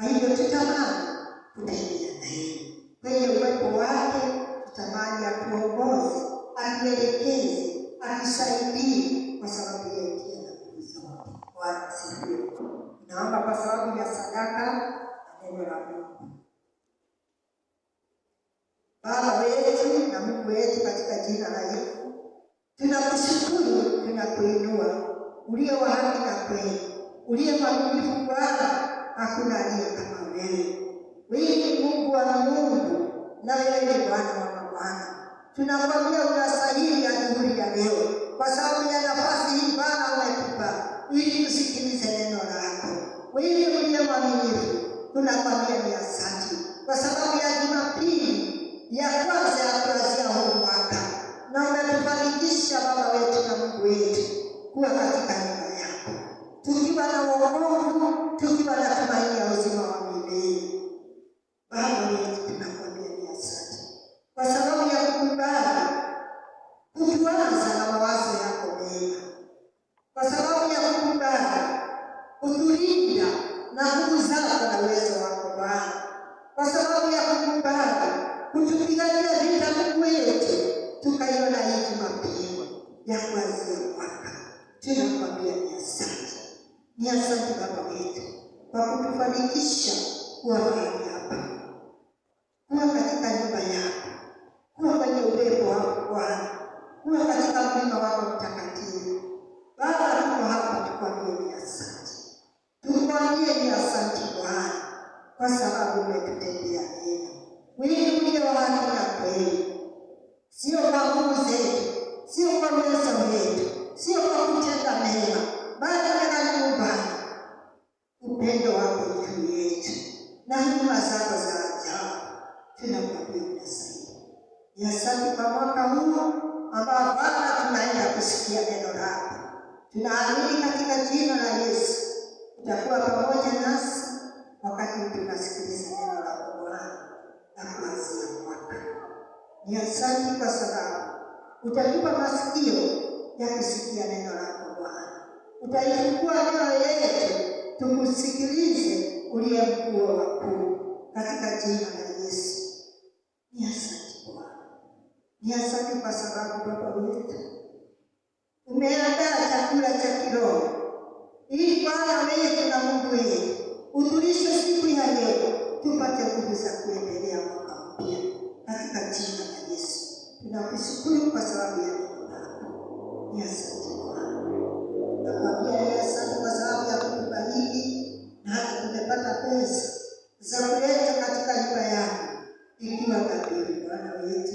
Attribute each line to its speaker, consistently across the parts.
Speaker 1: Kwa hivyo tutamani kutembea na yeye kwenye uwepo wake, tutamani atuongoze, atuelekeze, atusaidie, kwa sababu yeye ndiye nguvu zote. Bwana asifiwe. Naomba kwa sababu ya sadaka na neno la Mungu. Baba wetu na Mungu wetu, katika jina la Yesu tunakushukuru, tunakuinua, uliye wa haki na kweli, uliye mwaminifu Bwana, hakuna aliye kama wewe. Wewe ni Mungu wa Mungu, na wewe ni Bwana wa mabwana. Tunakwambia unastahili adhuhuri ya leo, kwa sababu ya nafasi hii Bwana umetupa ili tusikilize neno lako. Wewe uliye mwaminifu, tunakwambia ni asante kwa sababu ya Jumapili ya kwanza ya kuanzia huu mwaka, na umetufanikisha Baba wetu na Mungu wetu kuwa katika nyumba yako, tukiwa na wokovu, tukiwa na tumaini ya uzima wa milele. Baba wetu, tunakwambia ni asante kwa sababu ya kukubali kutuanza na mawazo yako mema, kwa sababu ya kukubali kutulinda na nguvu zako na uwezo wako Bwana, kwa sababu ya kukubali kutupigania vita Mungu wetu, tukaiona hii Jumapili ya kuanzia mwaka. Tunakwambia ni asante. Ni asante Baba wetu kwa kutufanikisha kuwa mahali hapa, kuwa katika nyumba yako, kuwa kwenye uwepo wako Bwana, kuwa katika mlima wako mtakatifu. Baba, tuko hapa tukwambie ni asante. Tukwambie ni asante Bwana, kwa sababu umetutendea mema. Wewe uliye wa haki na kweli, sio kwa nguvu zetu, sio kwa uwezo wetu, sio kwa kutenda mema, bali kwa Bwana upendo wako juu yetu na huruma zako za ajabu. Tunakwambia unastahili. Ni asante kwa mwaka huu ambao Bwana tunaenda kusikia neno lako. Tunaamini katika jina la Yesu utakuwa pamoja nasi wakati tunasikiliza neno lako Bwana na kuanzia mwaka. Ni asante kwa sababu utatupa masikio ya kusikia neno lako Bwana. Utaifungua mioyo yetu tukusikilize uliye mkuu wa wakuu, katika jina la Yesu. Ni asante Bwana. Ni asante kwa sababu Baba wetu umeandaa chakula cha kiroho ili Bwana wetu na Mungu wetu utulishe siku ya leo, tupate nguvu za kuendelea mwaka mpya katika jina la Yesu. Tunakushukuru kwa sababu ya neno lako. Ni asante Bwana. Nakwambia ni asante kwa sababu ya kutubariki na hata tumepata pesa za kuleta katika nyumba yako, ikiwa kadiri Bwana wetu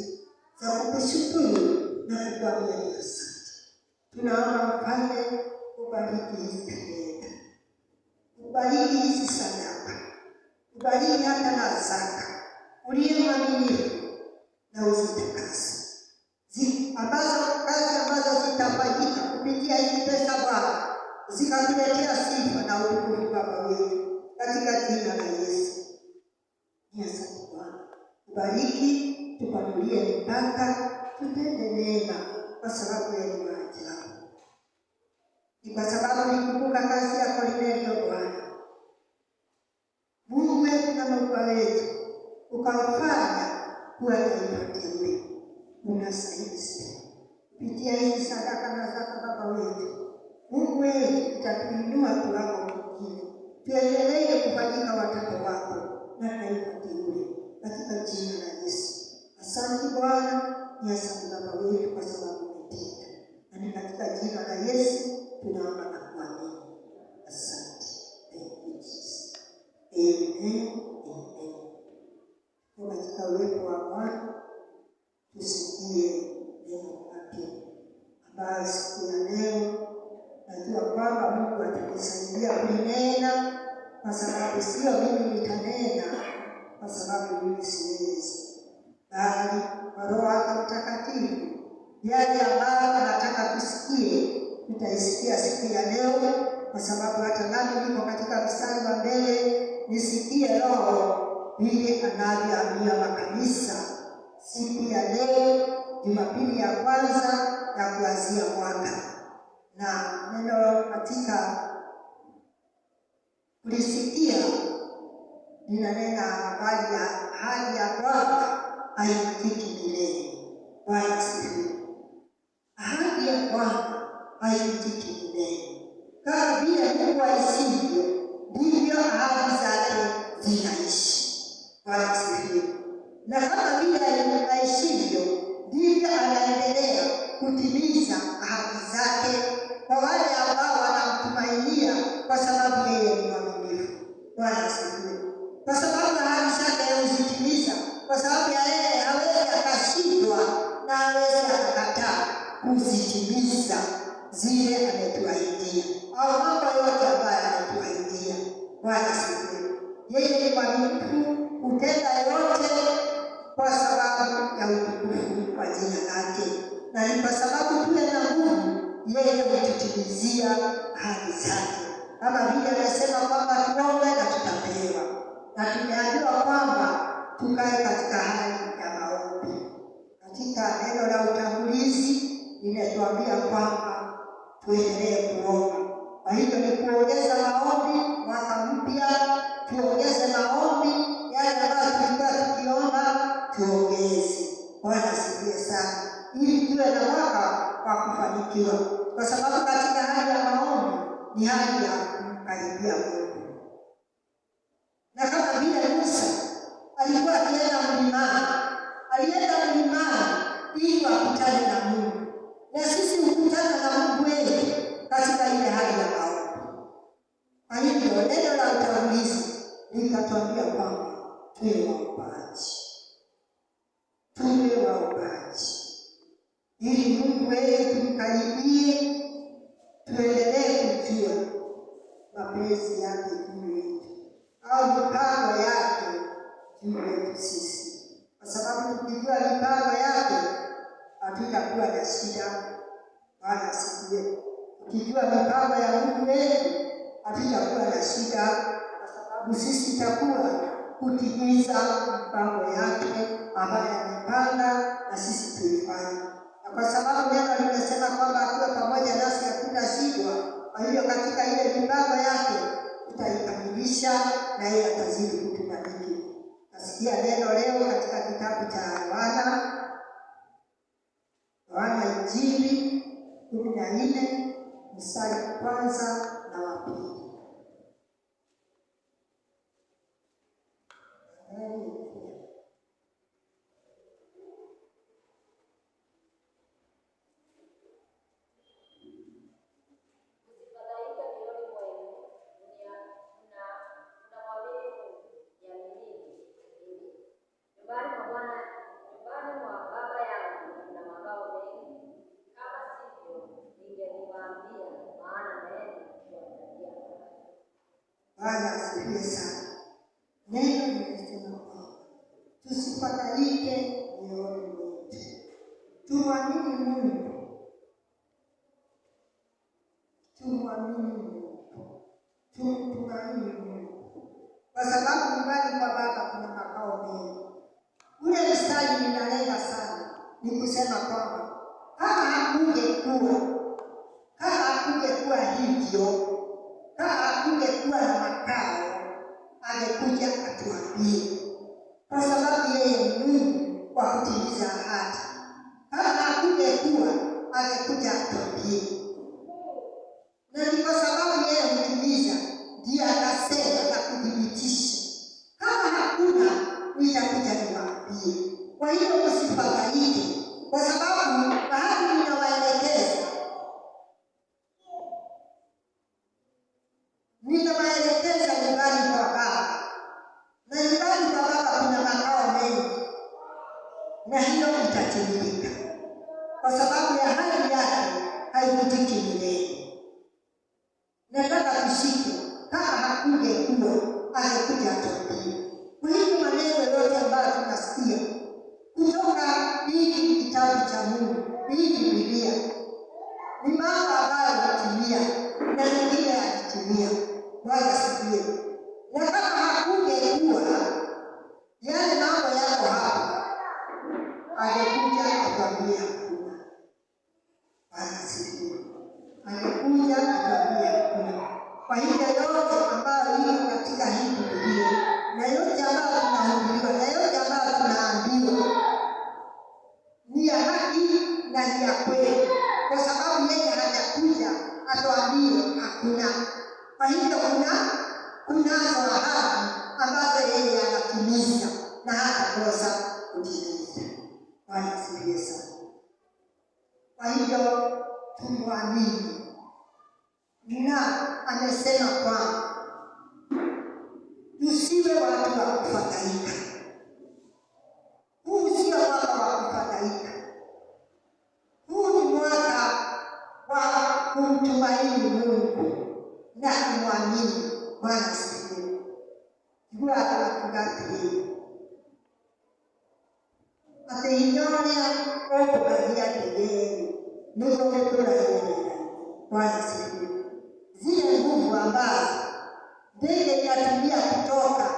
Speaker 1: za kukushukuru na kukwambia ni asante. Tunaomba Mfalme ubariki hizi fedha, ubariki hizi sadaka, ubariki hata na zaka, uliye mwaminifu na uzitakase. Ambazo zitafanyika kupitia hizi pesa Bwana, zikakuletea sifa na utukufu Baba wetu, katika jina la Yesu. Ni asante Bwana. Ubariki, tupanulie mipaka, tutende mema kwa sababu ya ni maajabu. Ni kwa sababu nikumbuka kazi ya Kornelio Bwana, Mungu wetu na Mungu wetu, ukamfanya kuwa taifa teule. Unastahili sana. Kupitia hizi sadaka na zaka Baba wetu, Mungu wetu utatuinua kiwango kingine, tuendelee kufanyika watoto wako na taifa teule, katika jina la Yesu. Asante Bwana. Ni asante Baba wetu kwa sababu umetenda, na ni katika jina la Yesu tunaomba na kuamini. Asante. Thank you Jesus. Amen. Amen. Kwa katika uwepo wa Bwana tusikie neno lake, ambayo siku ya leo najua kwamba Mungu atanisaidia kunena, kwa sababu sio mimi nitanena, kwa sababu mimi siwezi, bali kwa Roho wake Mtakatifu yale ambayo anataka tusikie tutaisikia siku ya leo, kwa sababu hata nami niko katika mstari wa mbele nisikie Roho vile anavyoambia makanisa siku ya leo, Jumapili ya kwanza ya kuanzia mwaka. Na neno katika kulisikia ninanena habari ya ahadi ya Bwana haivunjiki milele. Bwana asifiwe. Ahadi ya Bwana haivunjiki milele. Kama vile Mungu aishivyo, ndivyo ahadi zake zinaishi. Bwana asifiwe. Na kama vile aishivyo, ndivyo anaendelea kutimiza ahadi zake kwa wale ambao wanamtumainia, kwa sababu yeye ni mwaminifu. Bwana asifiwe. Kwa sababu ahadi zake huzitimiza, kwa sababu ya yeye hawezi akashindwa na hawezi akakataa kuzitimiza zile ametuahidia, au mambo yote ambayo ametuahidia. Bwana asifiwe. Yeye ni mwaminifu, hutenda yote kwa sababu ya utukufu wa jina lake, na ni kwa sababu tuwe na nguvu, yeye hututimizia ahadi zake. Kama vile amesema kwamba tuombe na tutapewa, na tumeambiwa kwamba tukae katika hali ya maombi. Katika neno la utangulizi linatuambia kwamba tuendelee kuomba. Kwa hivyo ni kuongeza maombi mwaka mpya, tuongeze maombi yale ambayo tulikuwa tukiomba, tuongeze. Bwana asifiwe sana, ili tuwe na mwaka wa kufanikiwa, kwa sababu katika hali ya maombi ni hali ya kumkaribia Mungu. Na kama vile Musa alikuwa akienda mlimani, alienda mlimani ili akutane na Mungu, na sisi hukutana na Mungu wetu katika ile hali ya maombi. Kwa hivyo neno la utangulizi likatuambia kwamba tuwe waombaji, tuwe waombaji, ili Mungu wetu tumkaribie, tuendelee kujua mapenzi yake juu yetu, au mipango yake juu yetu sisi. Kwa sababu tukijua mipango yake, hatutakuwa na shida. Bwana asifiwe. Tukijua mipango ya Mungu wetu, hatutakuwa na shida, kwa sababu sisi tutakuwa kutimiza mipango yake ambayo amepanga na sisi tuifanye. Na kwa sababu neno limesema kwamba akiwa pamoja nasi hakuna shida, kwa hiyo katika ile mipango yake tutaikamilisha, na yeye atazidi kutubariki. Nasikia neno leo katika kitabu cha Yohana Injili 14 mstari wa kwanza na wa pili. Bwana asifiwe sana. Neno linasema kwamba tusifadhaike mioyoni mwetu, tumwamini Mungu, tumtumaini Mungu, kwa sababu nyumbani kwa Baba kuna makao mengi. Ule mstari ninalenga sana ni kusema kwamba kama hakungekuwa hivyo, kama hakungekuwa na makao, angekuja atuambie, kwa sababu yeye ni Mungu wa kutimiza ahadi. Kama hakungekuwa, angekuja atuambie, na ni kwa sababu yeye hutimiza, ndiye akasema na kudhibitisha. Kama hakuna, nitakuja niwaambie. Kwa hiyo msifadhaike, kwa sababu ahadi ninawaelekeza nyumbani kwa Baba, na nyumbani kwa Baba kuna makao mengi, na hiyo itatimilika, kwa sababu ya ahadi yake haivunjiki milele. Nataka tushike, kama hakungekuwa, angekuja atuambie. Kwa hivyo maneno yote ambayo tunasikia kutoka hiki kitabu cha Mungu, hii Biblia, ni mambo ambayo hutimia na mengine hayatimia. Bwana asifiwe. Na kama hakungekuwa, yale mambo yako hapa, angekuja atuambie hakuna. Bwana asifiwe. Angekuja atuambie hakuna. Kwa hivyo yote ambayo iko katika hii Biblia, na yote kunazo ahadi ambazo yeye anatimiza na hatakosa kutimiza. Bwana asifiwe sana. Kwa hivyo tumwamini, na amesema kwamba tusiwe watu wa kufadhaika. Huu sio mwaka wa kufadhaika. Huu ni mwaka wa kumtumaini Mungu na kumwamini. Bwana asifiwe. Bwana akubariki. Ateinyoria okubagia tegeni ndio tunaiona. Bwana asifiwe. Zile nguvu ambazo ndege inatumia kutoka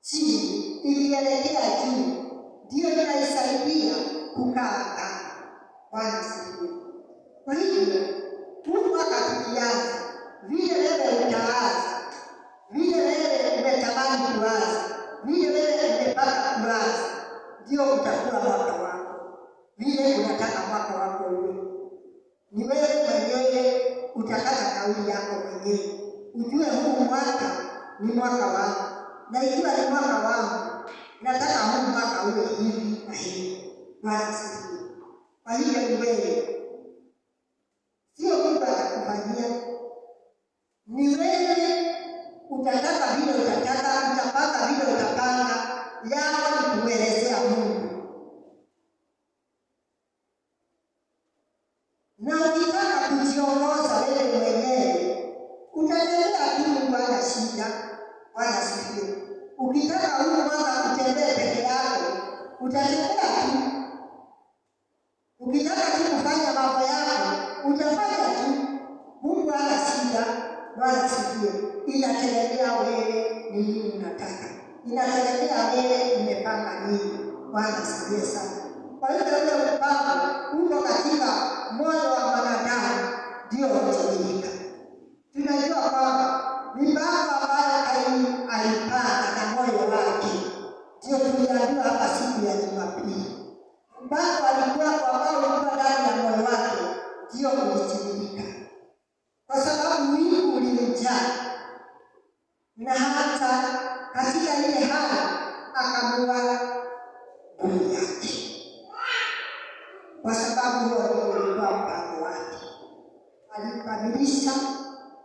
Speaker 1: chini ikielekea juu ndio inaisaidia kukaa angani. Bwana asifiwe. Kwa hivyo Mungu akatukianza vile wewe utaanza, vile wewe umetamani kuanza, vile wewe umepata kuanza, ndio utakuwa mwaka wako vile unataka mwaka wako uwe. Ni wewe mwenyewe utakata kauli yako mwenyewe. Ujue huu mwaka ni mwaka wangu, na ikiwa ni mwaka wangu nataka huu mwaka uwe hivi na hivi. Bwana asifiwe. Kwa hiyo ni wewe, sio Mungu atakufanyia. Ni wewe utataka vile utataka, utapanga vile utapanga. Yao ni kuelezea Mungu. Na ukitaka kujiongoza wewe mwenyewe, utatembea tu, Mungu hana shida. Bwana asifiwe. Ukitaka huu mwaka utembee peke yako, utatembea tu. Ukitaka tu kufanya mambo yako, utafanya tu. Mungu hana shida. Bwana asifiwe. Inategemea wewe ni nini unataka. Inategemea wewe umepanga nini. Bwana asifiwe sana. Kwa hiyo ule mpango uko katika moyo wa mwanadamu ndio unatimilika. Tunajua kwamba mipango ambayo alipanga na moyo wake ndio tuliambiwa hapa siku ya Jumapili. Mpango alikuwa ambao ulikuwa ndani ya moyo wake ndio ulitimilika. Kwa sababu wingu ulimjaa, na hata katika ile hali akamua nguvu yake, kwa sababu huo ndio ulikuwa mpango wake. Alikamilisha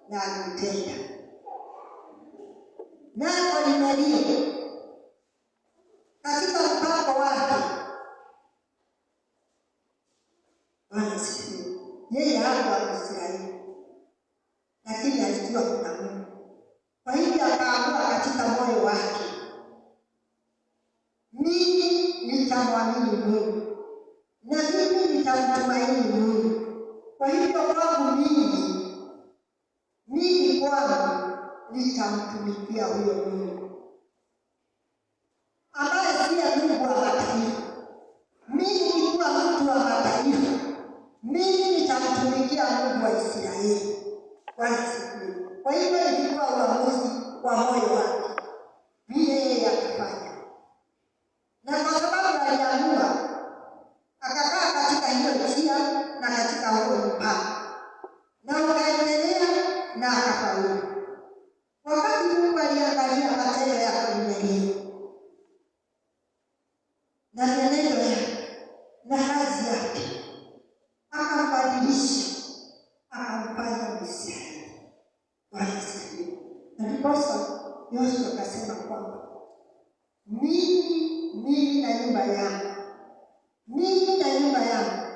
Speaker 1: na alitenda. Nako limelia katika mpango wake. Bwana asifiwe. Yeye hakuwa Israeli, lakini alijua kuna Mungu. Kwa hivyo akaamua katika moyo wake, mimi nitamwamini Mungu na mimi nitamtumaini Mungu. Kwa hivyo kwangu mimi kwangu nitamtumikia huyo Mungu ambaye siye Mungu wa mataifa. Mimi nikuwa mtu wa mataifa, mimi nitamtumikia Mungu wa Israeli. Bwana asifiwe. Kwa hivyo ilikuwa uamuzi wa moyo wake vile yeye akifanya, na kwa sababu aliamua akakaa katika hiyo njia na katika huo mpango, na ukaendelea na akafaulu. Wakati Mungu aliangalia matendo ya Kornelio na menendo yake na kazi yake, akambadilisha, akamfanya Mwisraeli. Bwana asifiwe. Na ndiposa Yoshua akasema kwamba mimi na nyumba yangu, mimi na nyumba yangu.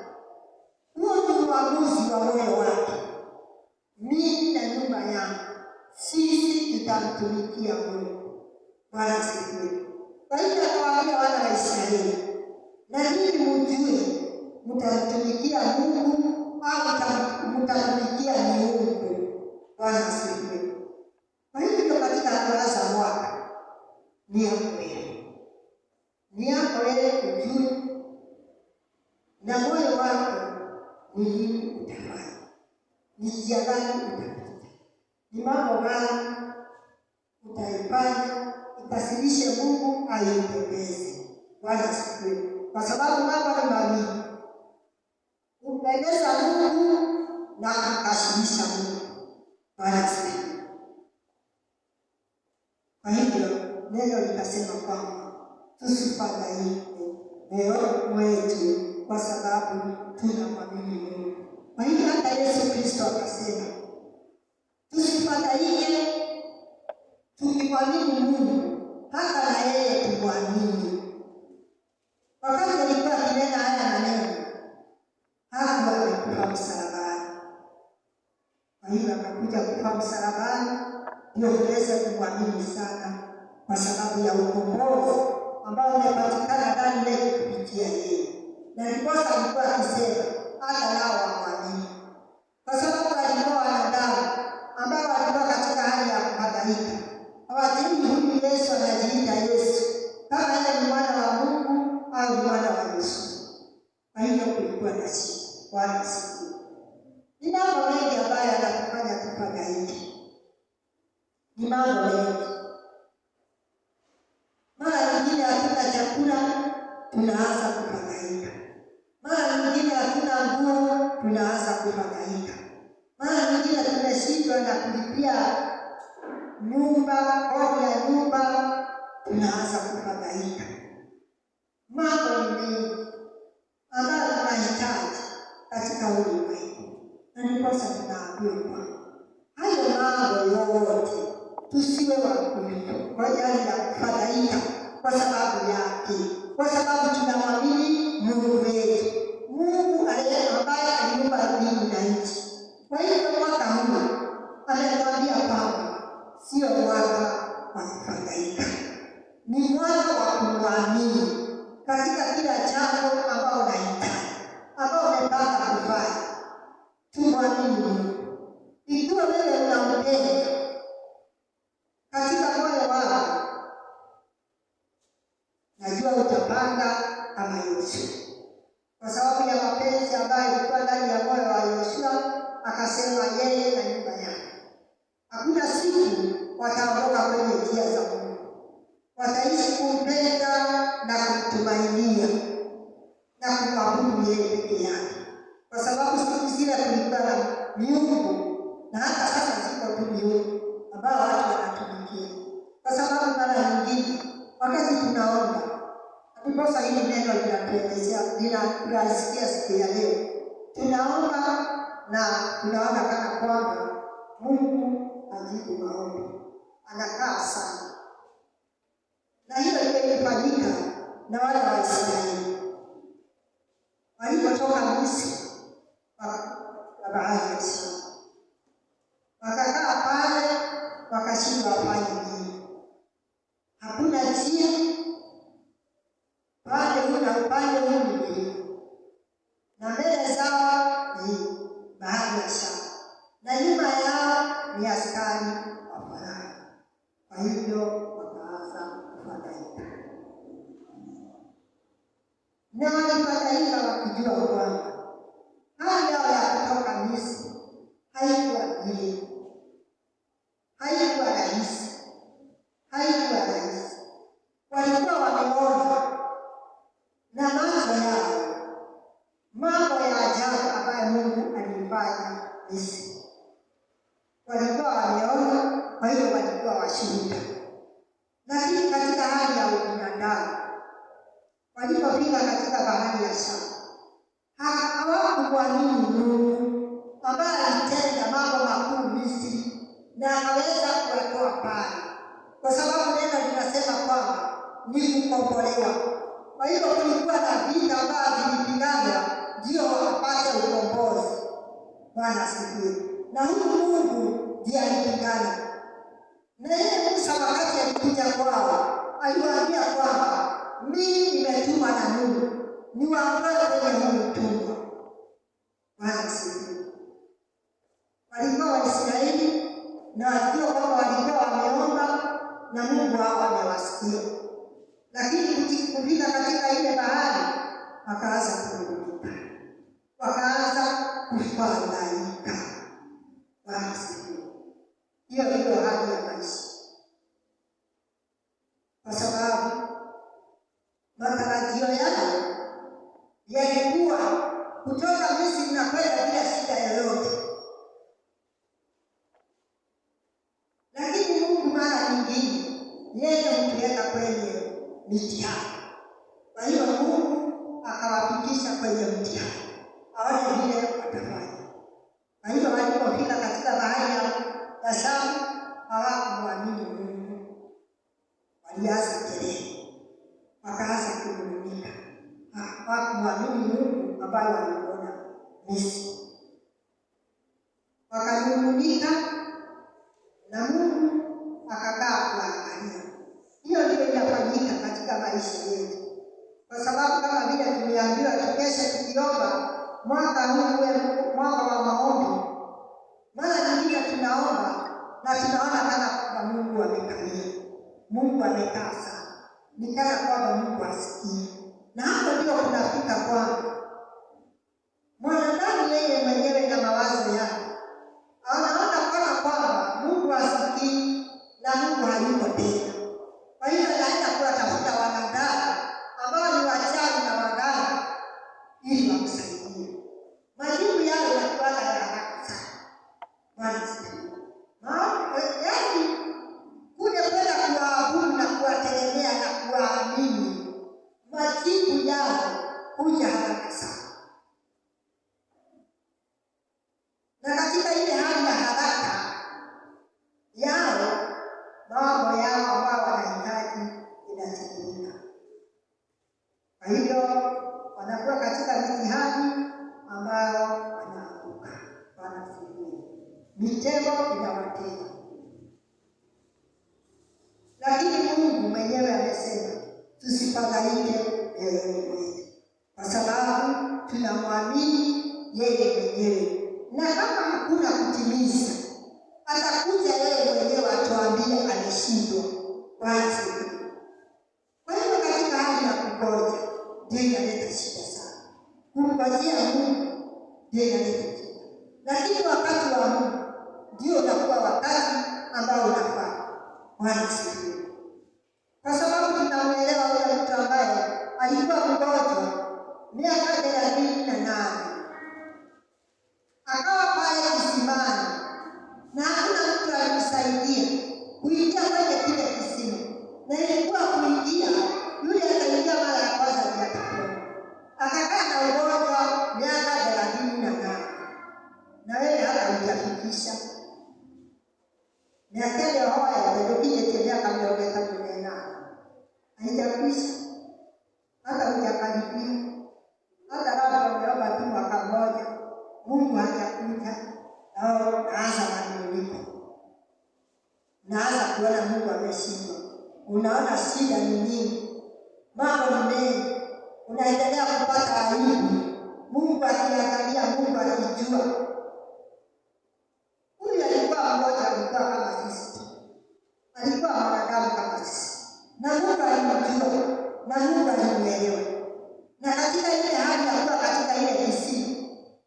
Speaker 1: Huo ni uamuzi wa moyo wake. Mimi na nyumba yangu, sisi tutamtumikia Mungu. Bwana asifiwe. Kwa hiyo akawaambia wana wa Israeli, na ninyi mjue mtamtumikia Mungu au mtamtumikia miungu. Bwana asifiwe. Kwa hivyo katika kuanza mwaka ni yako wewe kujua na moyo wako ni nini utafanya, ni njia gani utapita, ni mambo gani utaifanya ikasirishe Mungu aimpendeze. Bwana asifiwe. Kwa sababu mambo ni mawili, kumpendeza Mungu na kumkasirisha Mungu. Bwana asifiwe. Kwa hivyo neno likasema kwamba tusifadhaike moyoni mwetu kwa sababu tunamwamini Mungu. Kwa hivyo hata Yesu Kristo akasema tusifadhaike tukimwamini Mungu, hata na yeye tumwamini. Wakati alikuwa akinena haya maneno, hakuwa amekufa msalabani. Kwa hivyo akakuja kufa msalabani ndio tuweze kumwamini sana, kwa sababu ya ukombozi ambao umepatikana ndani yetu kupitia yeye. Na ndiposa alikuwa akisema hata nao wamwamini, kwa sababu alikuwa wanadamu ambao walikuwa katika hali ya kufadhaika. Hawajui huyu Yesu anajiita Yesu, kama yeye ni mwana wa Mungu au mwana wa Yesu. Kwa hivyo kulikuwa na shida. Bwana asifiwe. Ni mambo mengi ambayo yanatufanya tufadhaike. Ni mambo mengi. Mara nyingine hatuna chakula, tunaanza kufadhaika. Mara nyingine hatuna nguo, tunaanza kufadhaika. Mara nyingine tumeshindwa na kulipia nyumba, kodi ya nyumba, tunaanza kufadhaika. Mambo ni mengi ambayo tunahitaji katika ulimwengu. Na ndiposa tunaambiwa kwamba hayo mambo yote tusiwe wagonjwa ya kufadhaika kwa sababu yake, kwa sababu tunamwamini Mungu wetu, Mungu ambaye aliumba mbingu na nchi. Kwa hivyo mwaka huu ametuambia kwamba sio mwaka wa kufadhaika, ni mwaka wa kumwamini katika kila jambo ambao unahitaji, ambao umepanga kufanya. Tumwamini Mungu. Ikiwa wewe unampenda katika moyo wako, najua utapanga kama Yoshua, kwa sababu ya mapenzi ambayo ilikuwa ndani ya moyo wa Yoshua. Akasema yeye na nyumba yake hakuna siku wataondoka kwenye njia za Mungu, wataishi kumpenda na kumtumainia na kumwabudu yeye peke yake, kwa sababu siku zile kulikuwa na miungu, na hata sasa ziko tu miungu ambao watu wanatumikia. Kwa sababu mara nyingine wakati tunaomba, ndiposa hili neno linatuelezea, linasikia siku ya leo, tunaomba na tunaona kana kwamba Mungu ajibu maombi, anakaa sana. Na hiyo ndio ilifanyika na wale wa Israeli walipotoka Misri na bahari ya Shamu. Wakakaa pale, wakashindwa wafanye nini. Hakuna njia, pande huu na upande huu ni milima, na mbele zao ni bahari ya Shamu, na nyuma yao ni askari wa Farao. Kwa hivyo wakaanza kufadhaika, na walifadhaika wakijua kwamba hali yao ya kutoka Misri haikuwa vile, haikuwa rahisi, haikuwa rahisi. Walikuwa wameona na macho yao mambo ya ajabu ambayo Mungu alifanya Misri. Walikuwa wameona, kwa hiyo walikuwa washuhuda. Lakini katika hali ya ubinadamu, walipofika katika bahari ya Shamu, hawakumwamini Mungu ambaye alitenda mambo makuu Misri na akaweza kuwatoa pale, kwa sababu neno linasema kwamba ni kukombolewa. Kwa hiyo kulikuwa na vita ambavyo vilipigana ndio wakapata ukombozi. Bwana asifiwe. Na huyu Mungu ndiye alipigana. Na yeye Musa wakati alikuja kwao, aliwaambia kwamba mimi nimetumwa na Mungu niwaondoe kwenye huu utumwa. Bwana asifiwe. Walikuwa Waisraeli na walijua kwamba walikuwa wameomba na Mungu wao amewasikia. Lakini kufika katika ile bahari, wakaanza kuruka, wakaanza kufadhaika. Bwana asifiwe. Hiyo ndio hali ya maisha, kwa sababu matarajio yao yalikuwa kutoka Misri na kwenda bila shida yoyote. Lakini Mungu mara nyingine yeye hutuweka kwenye mitihani. Kwa hiyo Mungu akawafikisha kwenye mtihani, aone vile watafanya. Kwa hiyo walipofika katika bahari ya Shamu, hawakumwamini Mungu. Walianza kelele, wakaanza kunung'unika. Hawakumwamini Mungu ambaye walimuona Misri. Wakanung'unika na Mungu akakaa kuangalia. Hiyo ndio inafanyika katika maisha yetu. Kwa sababu kama vile tumeambiwa tukeshe tukiomba mwaka huu uwe mwaka wa maombi, mara nyingine tunaomba na tunaona kana kwamba Mungu amekalia, Mungu amekaa sana, ni kana kwamba Mungu hasikii. Na hapo ndio kunafika kwamba mwanadamu yeye mwenyewe na mawazo yake anaona kana kwamba Mungu hasikii na Mungu hayuko tena. Kwa hiyo anaenda kuwatafuta wanadamu ambao ni wachawi na waganga ili wamsaidie. Majibu yao yanakuwa ya haraka sana. Bwana asifiwe. Yaani kuja kwenda kuwaabudu na kuwategemea na kuwaamini, majibu yao huja haraka sana. Na katika ile hali ya haraka yao, mambo yao ambao wanahitaji inatimilika. Kwa hivyo wanakuwa katika mitihani ambayo wanaanguka. Bwana asifiwe. Mitego inawatega. Lakini Mungu mwenyewe amesema tusifadhaike mioyoni mwetu, kwa sababu tunamwamini yeye mwenyewe. Na kama hakuna kutimiza, atakuja yeye mwenyewe atuambie ameshindwa. Bwana asifiwe. Kwa hiyo katika hali ya kungoja ndio inaleta shida sana. Kungojea Mungu ndio inaleta shida. Lakini wakati wa Mungu ndio unakuwa wakati ambao unafaa. Bwana asifiwe. Kwa sababu tunamuelewa yule mtu ambaye alikuwa mgonjwa miaka 38. Akawa pale kisimani na hakuna mtu alimsaidia kuingia kwenye kile kisima. Na ilikuwa kuingia, yule akaingia mara ya kwanza bila kupona. Akakaa na ugonjwa miaka 38. Na wewe hata hujafikisha. Miaka ile hoya ndio kile tena kama ungeka kunena. Haijakwisha. Hata hujakaribia. Hata labda umeomba tu mwaka mmoja, Mungu hajakuja. Naanza mabadiliko. Naanza kuona Mungu ameshindwa. Unaona shida ni nini? Mambo ni mengi. Unaendelea kupata aibu. Mungu akiangalia, Mungu akijua. Huyu alikuwa mmoja, alikuwa kama sisi. Alikuwa mwanadamu kama sisi. Na Mungu alimjua, na Mungu alimuelewa. Na katika ile hali ya kuwa katika ile kisima,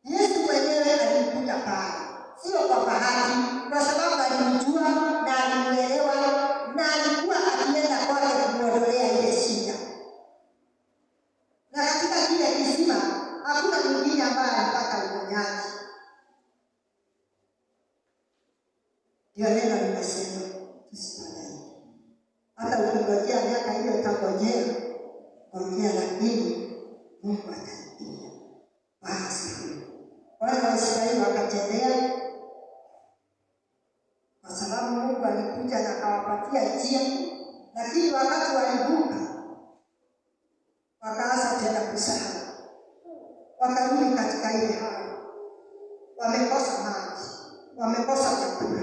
Speaker 1: Yesu mwenyewe alimkuta pale. Sio kwa bahati, kwa sababu alimjua na alimuelewa na alikuwa akienda kwake kumwondolea ile shida. Na katika kile kisima hakuna mwingine ambaye alipata uponyaji. Ndio neno limesema tusifadhaike. Hata ukingojea miaka hiyo utangojea, ngojea, lakini Mungu atasaidia. Bwana asifiwe. Wana wa Israeli wakatembea, kwa sababu Mungu alikuja na akawapatia njia. Lakini wakati walivuka, wakaanza tena kusahau. Wakarudi katika ile hali. Wamekosa maji, wamekosa chakula.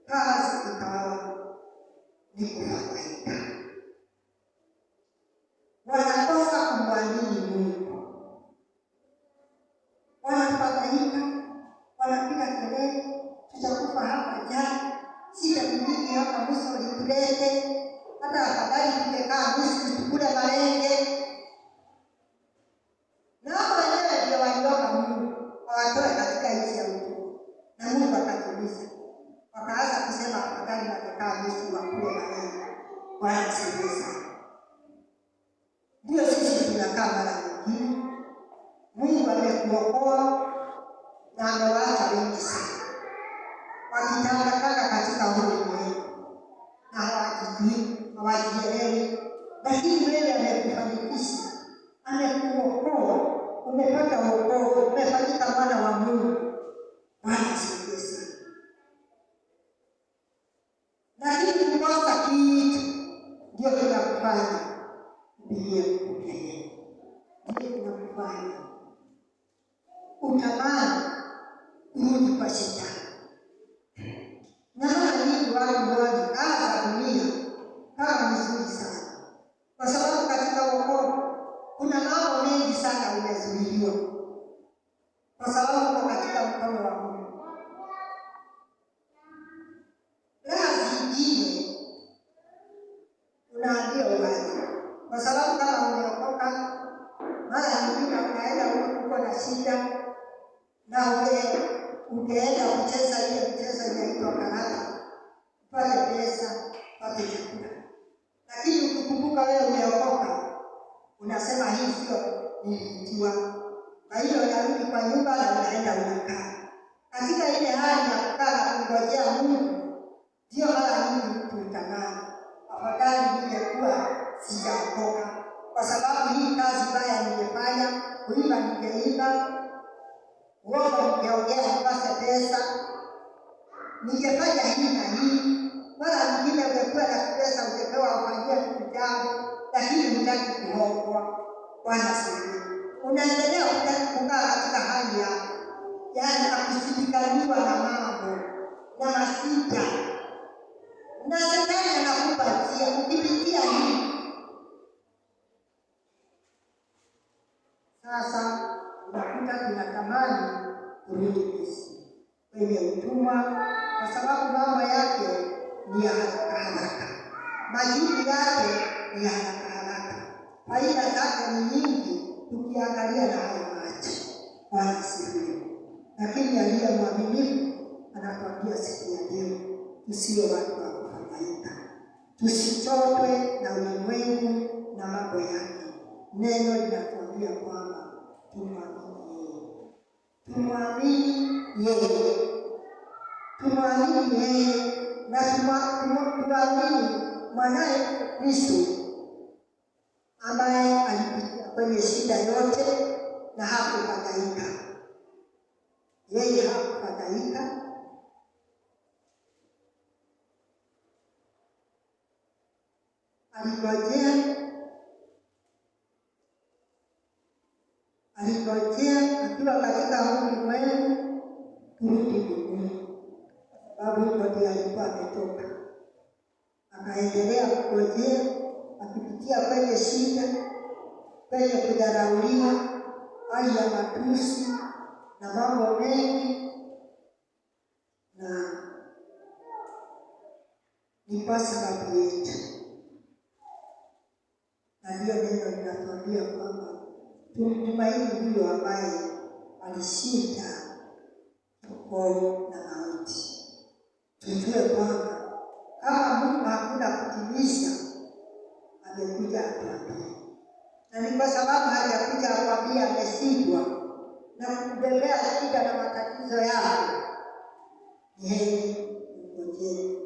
Speaker 1: Kazi ikawa ni kufadhaika. Wanakosa kumwamini Mungu. Wanafadhaika, wanapiga kelele, tutakufa hapa jana. Shida nyingi hapa mwisho litulete. Hata afadhali tumekaa Misri tukule malenge. Na hao wenyewe ndio waliomba Mungu awatoe katika nchi ya utumwa. Na Mungu akatuliza. Wakaanza kusema afadhali wamekaa Misri wakule malenge. Bwana asifiwe sana. Ndio sisi tunakaa mara nyingine. Mungu amekuokoa na amewaacha wengi sana wakitangatanga katika ulimwengu na hawajijui. hawajielewi, lakini wewe amekufanikisha, amekuokoa, umepata wokovu, umefanyika mwana wa Mungu. Bwana asifiwe sana. Lakini kukosa kitu ndio kinakufanya ubilie kupokea yeye. Ndio kinakufanya utamani kurudi kwa Shetani. Na mara nyingi watu huona kazi dunia kama nzuri sana, kwa sababu katika wokovu kuna mambo mengi sana umezuiliwa, kwa sababu uko katika mkono wa Mungu. Zingine unaambia uwazi, kwa sababu kama umeokoka, mara nyingine unaenda huko na shida, na ungeenda kucheza ile mchezo inaitwa karata, upate pesa, upate chakula. Lakini ukikumbuka wewe umeokoka, unasema hii sio nilitiwa. Kwa hiyo unarudi kwa nyumba na unaenda unakaa. Katika ile hali ya kukaa na kungojea Mungu, ndio mara nyingi mtu utamani, afadhali ningekuwa sijaokoka, kwa sababu hii kazi mbaya ningefanya, kuiba ningeiba, uongo ningeongea nipate pesa, ningefanya hii na hii. Mara nyingine ungekuwa na pesa ungepewa ufanyia kitu jambo, lakini hutaki kuokoa. Bwana asifiwe. Unaendelea kukaa katika hali ya kushindikaniwa na mambo na masita, na Shetani anakupatia ukipitia hii. Sasa unakuta tunatamani kurudi kwenye utumwa, kwa sababu mambo yake ni ya haraka, majibu yake ni ya haraka, faida zake ni nyingi tukiangalia na haya macho. Bwana asifiwe. Lakini aliye mwaminifu anatuambia siku ya leo tusiwe watu wa kufadhaika, tusichotwe na ulimwengu na mambo yake. Neno linatuambia kwamba tumwamini yeye na tumwamini mwanaye Kristo ambaye alipitia kwenye shida yote na hakufadhaika. Yeye hakufadhaika, aligojea akiwa katika ulimwengu kurudi mbinguni, sababu huko ndiye alikuwa ametoka. Akaendelea kungojea, akipitia kwenye shida, kwenye kudharauliwa, hali ya matusi na mambo mengi, na ni kwa sababu yetu. Na ndiyo neno linatuambia kwamba tumtumaini huyo ambaye alishinda uovu na mauti. Tujue kwamba kama Mungu hakuna kutimisha, amekuja atuambie. Na ni kwa sababu hajakuja atuambie ameshindwa na kubebea shida na matatizo yako, ni heri ungojee.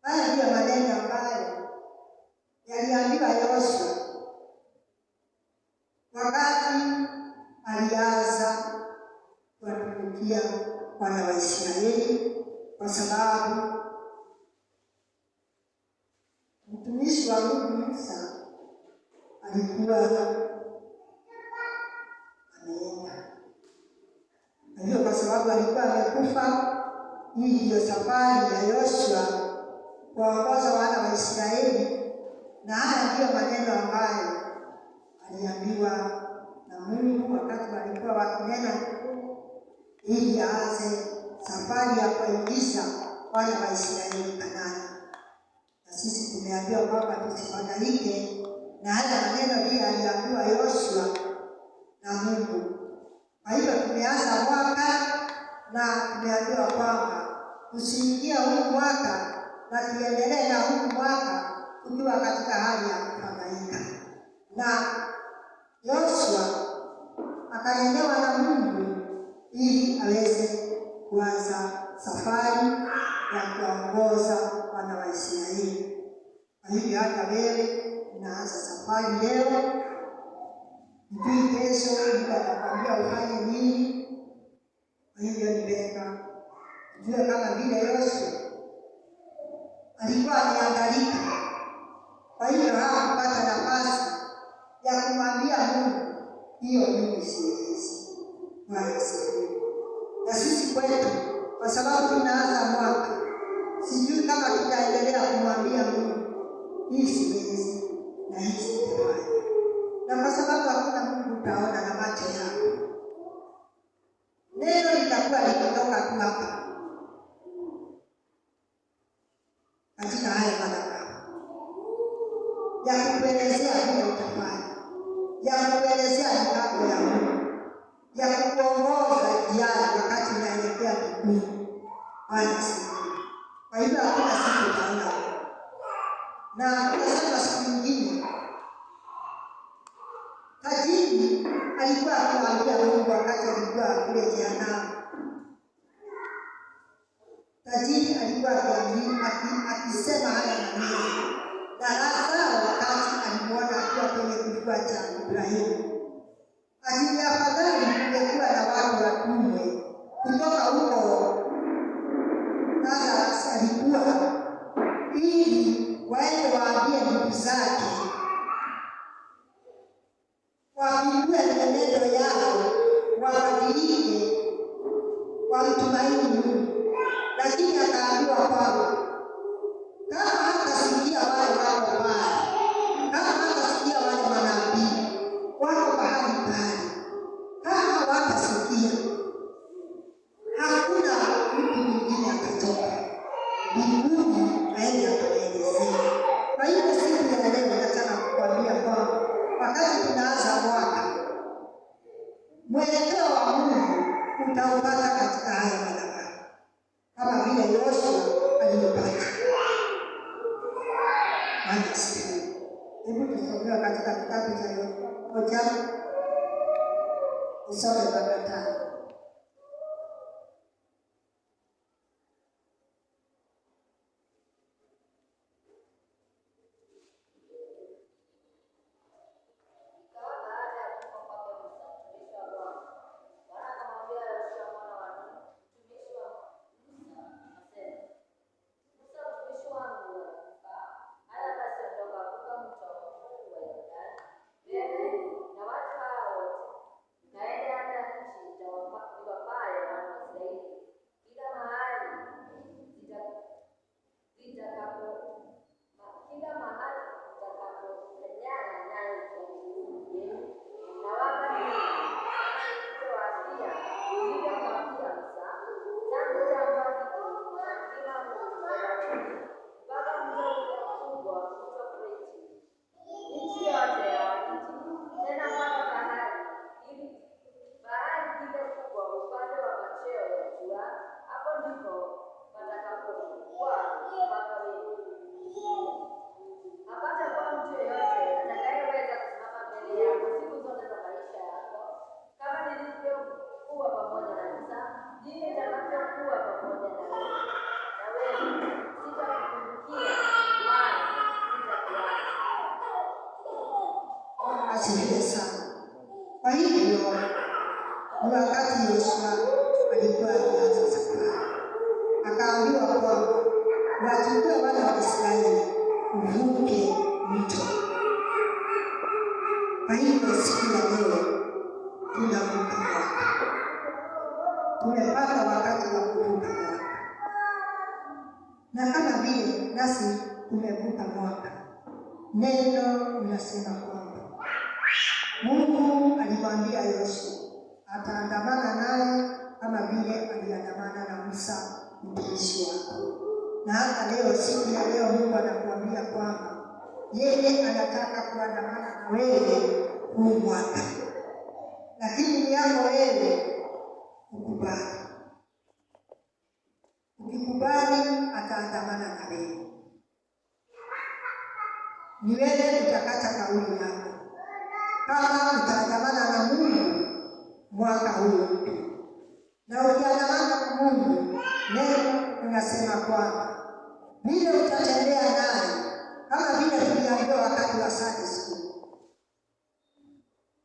Speaker 1: Haya ndiyo maneno ambayo yaliambiwa Yoshua wakati alianza kuwatumikia wana wa Israeli, kwa sababu mtumishi wa Mungu Musa alikuwa ameenda. Na hiyo kwa sababu alikuwa amekufa, hii ndiyo safari ya Yoshua kuwaongoza wana wa Israeli. Na haya ndiyo maneno ambayo aliambiwa na Mungu wakati walikuwa wakinena ili aanze safari ya kuingiza wana wa Israeli Kanaani. Na sisi tumeambiwa kwamba tusifadhaike, na haya maneno ndiyo aliambiwa Yoshua na Mungu. Kwa hivyo tumeanza mwaka na tumeambiwa kwamba tusiingie huu mwaka na tuendelee na huu mwaka tukiwa katika hali ya kufadhaika. Na Yoshua akaelewa na Mungu ili aweze kuanza safari ya akaongoza wana wa Israeli. Kwa hivyo hata wewe unaanza safari leo, mjui kesho Mungu atakwambia ufanye nini. Kwa hivyo ni vema ujue kama vile Yoshua alikuwa ameangalika. Kwa hivyo hakupata nafasi ya kumwambia Mungu, hiyo mimi siwezi. Bwana sifiwe. Na sisi kwetu, kwa sababu tunaanza mwaka, sijui kama tutaendelea kumwambia Mungu, hii siwezi na hii sitafanya. Na kwa sababu hakuna Mungu utaona na macho yako, neno litakuwa likitoka tu hapa katika haya madhabahu ya kukuelezea vile utafanya, ya kukuelezea mipango ya Mungu, ya kukuongoza njiani wakati unaelekea mbinguni. Bwana asifiwe. Kwa hivyo hakuna siku utaona, na tunasema siku nyingine tajiri alikuwa akimwambia Mungu wakati alikuwa kule jehanamu. Tajiri alikuwa akisema haya maneno, na Lazaro wakati alimuona akiwa kwenye kifua cha Ibrahimu, ati afadhali kungekuwa na watu watumwe kutoka huko sasa alikuwa, ili waende waambie ndugu zake wapindue mienendo yao, wabadilike, wamtumaini Mungu. Lakini akaambiwa kwamba kama hatasikia wale wako pale, kama hatasikia wale manabii wako pahali pale, kama hawatasikia, hakuna mtu mwingine atatoka mbinguni aende akaelezea. Kwa hiyo siku ya leo nataka kukwambia kwamba wakati tunaanza mwaka, mwelekeo wa Mungu utaupata katika haya madhabahu kama vile Yoshua alivyopata. Bwana asifiwe. Hebu tusome katika kitabu cha Yoshua, usome mpaka 5. Asifiwe sana. Kwa hivyo ni wakati Yoshua alikuwa anaanza safari, akaambiwa kwamba wachukue wana wa Israeli uvuke mto. Kwa hivyo siku ya leo tunavuka mwaka, tumepata wakati wa kuvuka mwaka, na kama vile nasi tumevuka mwaka, neno linasema kwamba Mungu alimwambia Yoshua ataandamana naye kama vile aliandamana na Musa mtumishi wake. Na hata leo, siku ya leo, Mungu anakuambia kwamba yeye anataka kuandamana na wewe huu mwaka, lakini ni yako wewe ukubali. Ukikubali ataandamana na wewe. Ni wewe utakata kauli yako kama utaandamana na Mungu mwaka huu. Na ukiandamana na Mungu, neno linasema kwamba vile utatembea naye, kama vile tuliambiwa wakati wa Sunday school.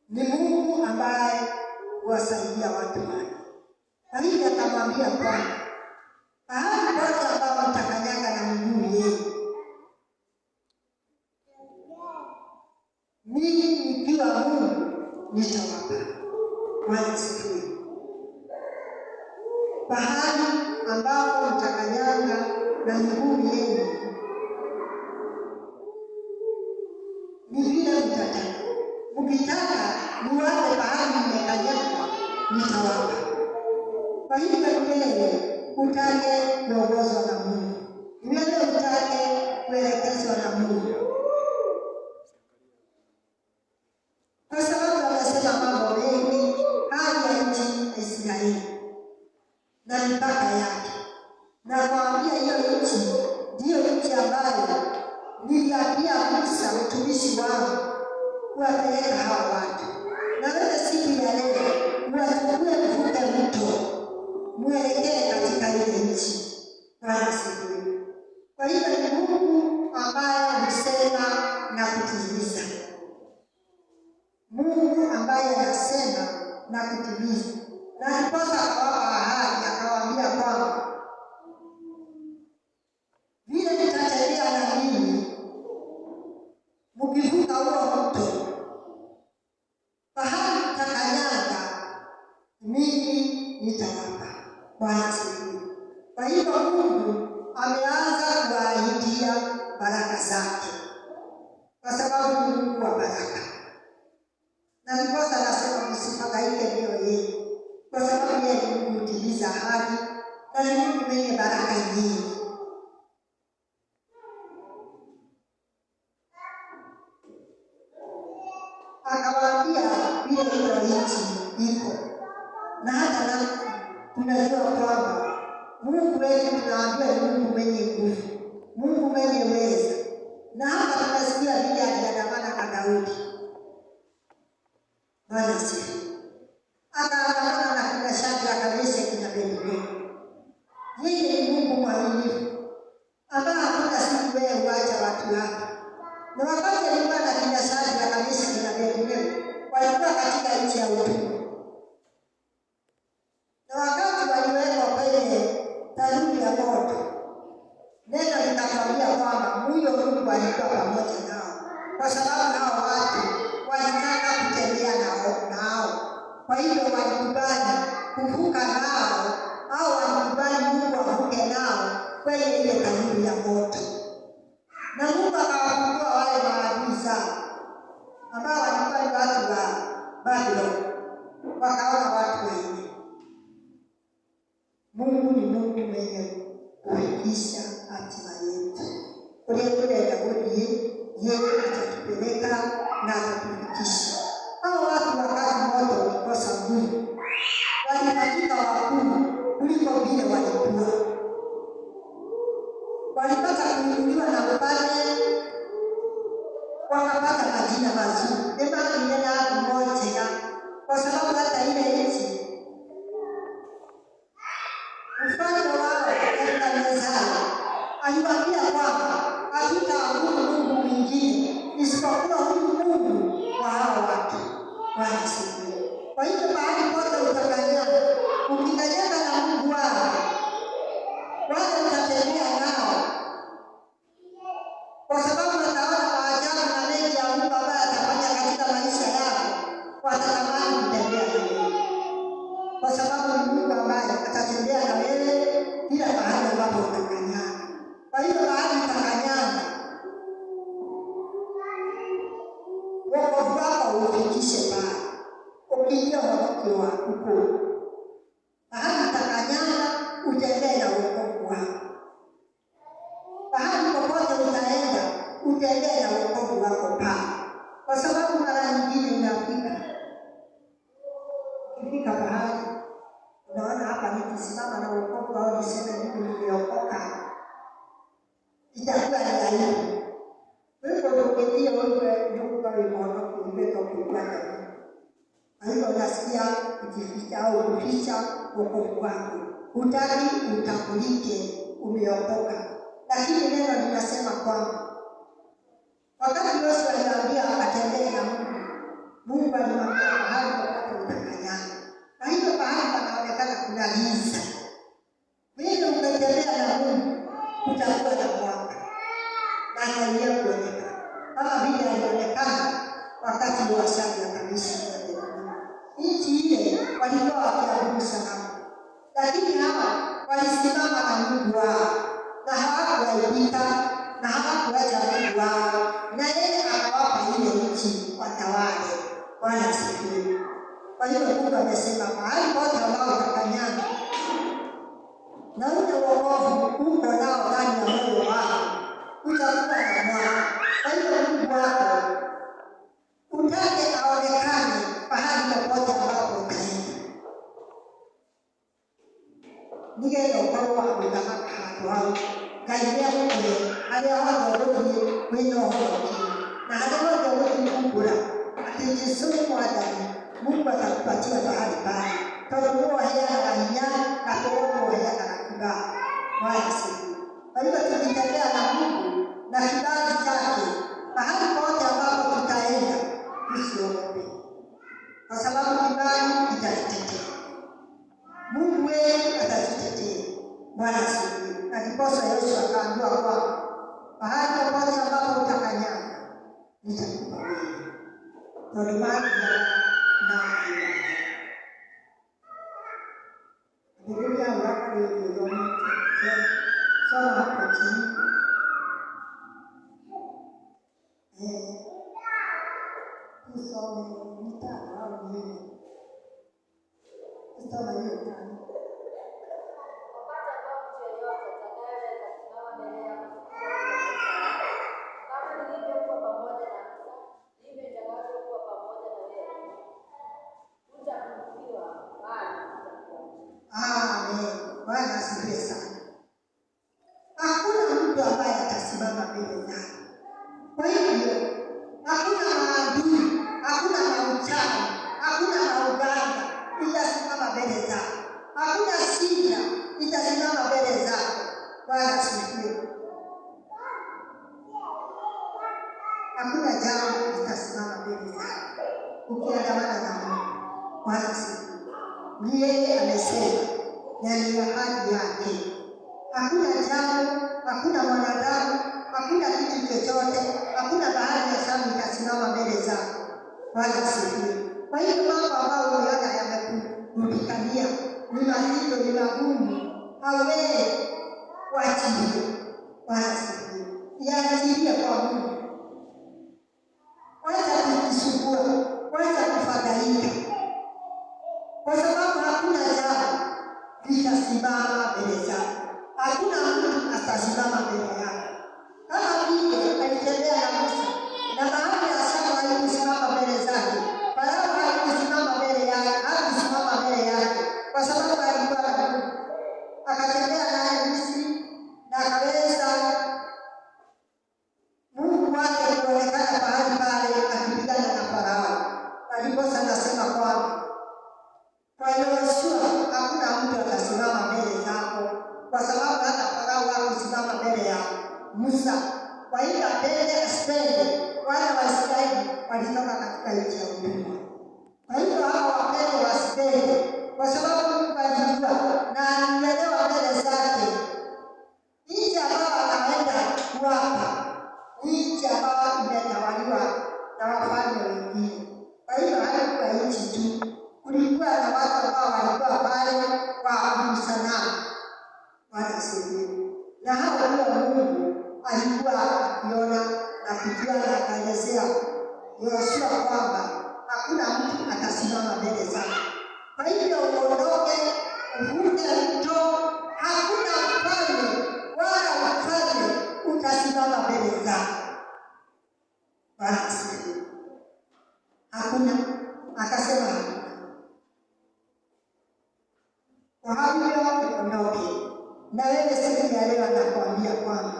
Speaker 1: Ni Mungu ambaye huwasaidia watu wake. Na hivyo akamwambia kwamba pahali pote ambao mtakanyaga na miguu yenu, mimi nikiwa Mungu nitawapa. Bwana asifiwe. Pahali ambapo mtakanyaga na miguu yenu ni vile mtataka. Mkitaka niwape pahali mmekanyaga, nitawapa. Kwa hivyo wewe utake kuongozwa na Mungu, wewe utake kuelekezwa na Mungu, kwa sababu anasema mambo mengi hali ya nchi ya Israeli na mipaka yake. Na kuambia hiyo nchi ndiyo nchi ambayo niliambia Musa mtumishi wangu kuwapeleka hao watu. Na wewe siku ya leo uwachukue mvuke mto mwelekee katika ile nchi. Bwana asifiwe. Kwa hiyo ni Mungu ambaye husema na kutimiza. Mungu ambaye anasema na kutimiza. Na ndiposa akawapa ahadi, akawaambia kwamba vile mtatembea na mimi mkivuka huo mto, pahali mtakanyaga mimi nitawapa. Bwana asifiwe. Kwa hivyo Mungu ameanza kuahidia baraka zake, kwa sababu ni Mungu wa baraka. Na ndiposa anasema msifadhaike mioyo yenu, kwa sababu yeye ni Mungu hutimiza ahadi na ni Mungu mwenye baraka nyingi. Akawaambia vile hiyo nchi iko, na hata na tunajua kwamba Mungu wetu tunaambiwa ni Mungu mwenye nguvu, Mungu mwenye uweza. Na hapa tunasikia vile aliandamana na Daudi. Bwana asifiwe. Akaandamana na kina Shadraka, Meshaki na Abednego. Yeye ni Mungu mwaminifu ambaye hakuna siku wewe huacha watu wake. Na wakati alikuwa na kina Shadraka, Meshaki na Abednego, walikuwa katika nchi ya utumwa. Na wakati waliwekwa kwenye tanuru ya moto, neno likatuambia kwamba huyo Mungu alikuwa pamoja nao, kwa sababu hao watu walitaka kutembea nao. Kwa hivyo walikubali kuvuka nao, au walikubali Mungu avuke nao kwenye ile tanuru ya moto. Na Mungu akawafungua wale maadui zao ambao walikuwa ni watu wa Babyloni, wakaona watu wengi. Mungu ni Mungu mwenye kufikisha hatima yetu. Kule Daudi yeye atatupeleka na atatufikisha. Hao watu wakati moto walikosa nguvu, walifanyika wakuu kuliko vile walikuwa. Walipata kuinuliwa na mfalme, wakapata majina mazuri. Ema inena mmoja, kwa sababu hata ile nchi mfalme wao Nebukadnezari aliwaambia kwamba hatutaabudu Mungu mwingine isipokuwa huyu Mungu wa hao watu. Bwana asifiwe. Kwa hivyo mahali pote utakanyaga, ukikanyaga na Mungu wao, wale utatembea nao, kwa sababu wataona maajabu na mengi ya Mungu ambaye atafanya katika maisha yako. Watatamani kutembea na wewe, kwa sababu ni Mungu ambaye atatembea na wewe kila mahali ambapo utakanyaga. Kwa hiyo mahali utakanyaga, wokovu wako ufikishe pale. Ukijua wokovu wako, mahali utakanyaga utembee na wokovu wako. Mahali popote utaenda utembee na wokovu wako pale, kwa sababu mara nyingine unafika mahali unaona hapa nikisimama na wokovu au niseme mimi nimeokoka, itakuwa ni aibu. Wewe ukiingia wewe Mungu alimuona kuleta kupata. Kwa hiyo unasikia kujificha au kuficha wokovu wako. Utaki utambulike umeokoka. Lakini neno linasema kwamba wakati Yoshua aliambia atembee na Mungu, Mungu alimwambia mahali popote utakanyaga. Na hivyo mahali panaonekana kuna giza. Wewe ukitembea na Mungu utakuwa na mwanga. Na anaendelea kuonekana. Kama vile alionekana wakati wa Sauli akamishi ya Mungu. Nchi ile walikuwa wakiabudu sanamu. Lakini hawa walisimama na Mungu wao. Na hawakuaibika na hawakuacha Mungu wao. Na yeye akawapa ile nchi watawale. Bwana asifiwe. Kwa hiyo Mungu amesema mahali pote ambao utakanyaga na ule wokovu uko nao ndani ya moyo wako, utakuwa na mwanga. Kwa hiyo Mungu wako utake aonekane pahali popote ambapo utaenda. Nigenda ukawa wakutamaka hatu hao kaingia mwenye halia wako wadi wino hoki na halia wako wadi kukura atijisuni mwadani. Mungu atakupatia mahali pale. Kwa haya na hinya na kwa haya na kibali. Basi. Kwa hiyo tukitembea na Mungu na kibali chake, mahali pote ambapo tutaenda tusiogope. Kwa sababu kibali kitatutetea. Mungu wetu atatutetea. Bwana asifiwe. Na ndiposa Yoshua akaambiwa kwamba mahali pote ambapo utakanyaga nitakupa wewe. Kwa maana Biblia wako ndio soma hapo chini. Tusome mstari au nini? Soma hiyo tano. Bwana asifiwe sana. Hakuna mtu ambaye atasimama mbele zake. Kwa hivyo, hakuna maadui, hakuna mauchawi, hakuna mauganga itasimama mbele zake. Hakuna shida itasimama mbele zake. Bwana asifiwe. Hakuna jambo itasimama mbele zake. Ukiandamana na Mungu. Bwana asifiwe. Ni yeye amesema na ni ahadi yake. Hakuna jambo, hakuna mwanadamu, hakuna kitu chochote, hakuna bahari ya Shamu itasimama mbele zako. Bwana asifiwe. Kwa hiyo mambo ambayo umeona yamekupigania ni mazito, ni magumu, hauwezi kuachilia. Bwana asifiwe. Yaachilie kwa Mungu. Wacha kujisumbua, wacha kufadhaika. Kwa sababu hakuna jambo litasimama mbele zako. Hakuna mtu atasimama mbele yako. Kama vile alitembea na Musa na bahari ya Shamu haikusimama mbele zake. Farao hakusimama mbele yake, hakusimama mbele yake. Kwa sababu alikuwa na Mungu. Akatembea naye Misri na akaweza Mungu wake kuonekana pahali pale akipigana na Farao. Aliposa anasema kwamba kwa Yoshua hakuna mtu atasimama mbele zako, kwa sababu hata Farao hakusimama mbele ya Musa. Kwa hiyo apende asipende, wana wa Israeli walitoka katika nchi ya utumwa. Kwa hiyo hao wapende wasipende, kwa sababu Mungu alijua na alielewa mbele zake nchi ambayo anaenda kuwapa, nchi ambayo imetawaliwa na wafalme wengine. Kwa hiyo haikuwa nchi tu, kulikuwa na watu ambao walikuwa pale waabudu sanamu. Bwana asifiwe. Na hao ndio Mungu alikuwa akiona na kujua na akaelezea Yoshua kwamba hakuna mtu atasimama mbele zake. Kwa hivyo uondoke, uvute mto, hakuna mfalme wala mfalme utasimama mbele zake. Bwana asifiwe. Hakuna, akasema hakuna. Kwa hivyo uondoke. Na wewe siku ya leo nakuambia kwamba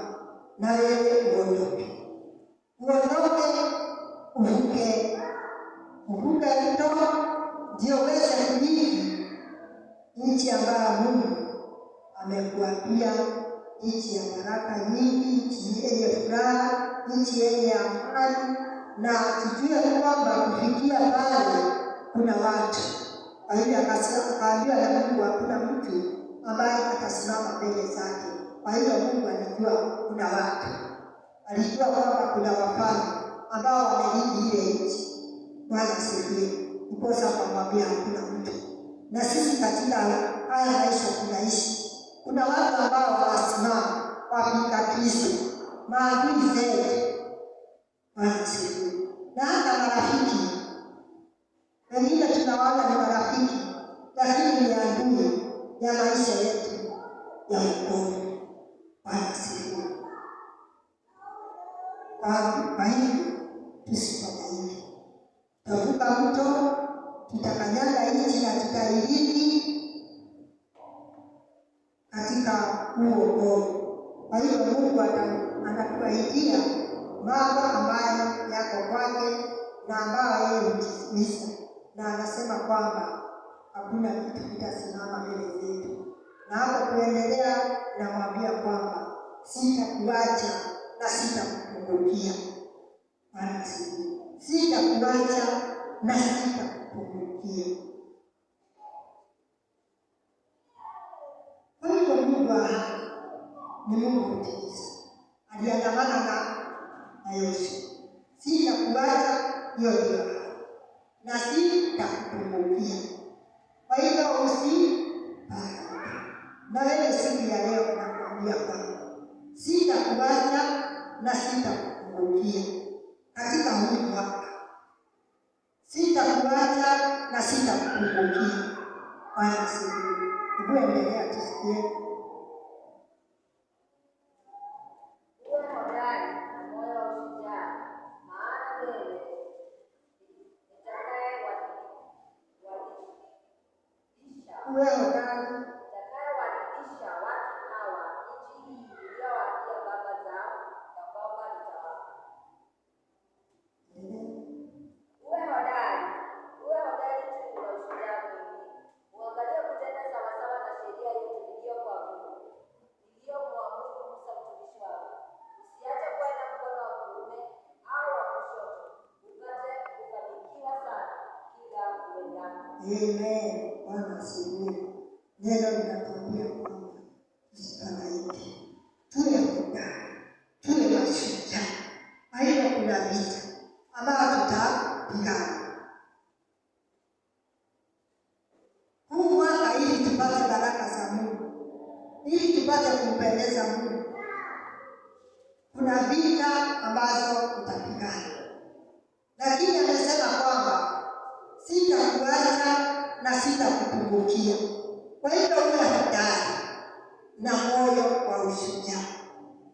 Speaker 1: na wewe uondoke. Uondoke, uvuke mto, ndio uweze kuishi nchi ambayo Mungu amekuapia nchi ya baraka nyingi, nchi yenye furaha, nchi yenye amani, na tujue kwamba kufikia pale kuna watu. Kwa hiyo akaambiwa na Mungu hakuna mtu ambaye atasimama mbele zake. Kwa hiyo Mungu alijua kuna watu. Alijua kwamba kuna wafalme ambao wamiliki ile nchi. Bwana asifiwe. Ndiposa akamwambia hakuna mtu. Na sisi katika haya maisha tunaishi, kuna watu ambao wanasimama wapinga Kristo, maadui zetu. Bwana asifiwe. Na hata marafiki, wengine tunawaona ni marafiki, lakini ni adui ya maisha yetu ya wokovu. Bwana asifiwe. Kwa hivyo tusifanye hivi. Tutavuka mto, tutakanyaga nchi na tutairithi katika huo wokovu. Kwa hivyo Mungu anatuahidia mambo ambayo yako kwake na ambayo yeye hutimiza, na anasema kwamba hakuna kitu kitasimama mbele zetu. Na hapo kuendelea namwambia kwamba sitakuacha na sitakupungukia. Bwana asifiwe. Sitakuacha na sitakupungukia. Kwa hivyo Mungu ni Mungu mtiifu. Aliandamana na Yesu. Sitakuacha, hiyo ndio ahadi, na sitakupungukia. Kwa hivyo na wewe siku ya leo nakwambia kwamba sitakuacha na sitakupungukia katika mwili wako. Sitakuacha na sitakupungukia. Bwana asifiwe. Hebu endelea tusikie. Uwe hodari
Speaker 2: atakayewadhilisha watu hawa nchi hii iliyowaapia baba zao na kwamba nitawapa. Uwe hodari tu na ushujaa mwingi. Uangalie kutenda sawasawa na sheria yote niliyomwamuru Musa mtumishi wako. Usiache kwenda mkono wa kuume au wa kushoto, upate kufanikiwa sana kila uendako.
Speaker 1: Amen. Bwana asifiwe. Neno linatuambia kwamba tusifadhaike, tuwe hodari, tuwe mashujaa. Haina kuna vita ambayo tutapigana. Huu mwaka ili tupate baraka za Mungu, ili tupate kumpendeza Mungu, kuna vita ambazo tutapigana. Lakini amesema kwamba sitakuacha na sitakupungukia. Kwa hivyo uwe hodari na moyo wa ushujaa.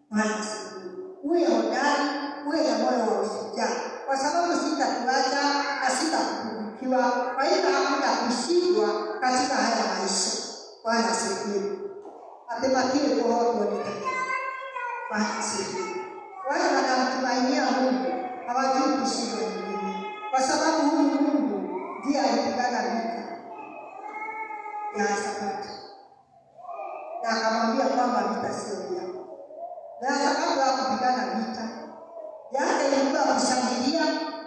Speaker 1: Bwana asifiwe. Uwe hodari, uwe na moyo wa ushujaa, kwa sababu sitakuacha na sitakupungukiwa. Kwa hivyo hakuna kushindwa katika haya maisha. Bwana asifiwe. Apemakile kwa watu wanitaka. Bwana asifiwe. Wale wanamtumainia Mungu hawajui kushindwa nyingine, kwa sababu huyu Mungu ndiye alipigana vita ya Sabato, na akamwambia kwamba vita sio yako. Na sababu ya kupigana vita yake ilikuwa kushangilia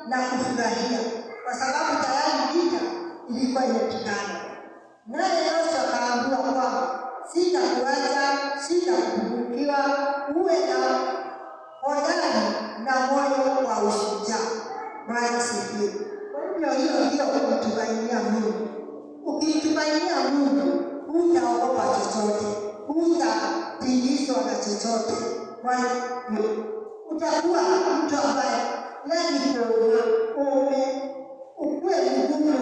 Speaker 1: na kufurahia, kwa sababu tayari vita ilikuwa imepigana. Naye Yesu akaambiwa kwamba sitakuacha, sitakupungukiwa. Uwe na hodari na moyo wa ushujaa. Bwana asifiwe. Hiyo ndio kumtumainia Mungu. Ukimtumainia Mungu, hutaogopa chochote, hutatingizwa na chochote. Bwana, utakuwa mtu ambaye ukuwe mgumu,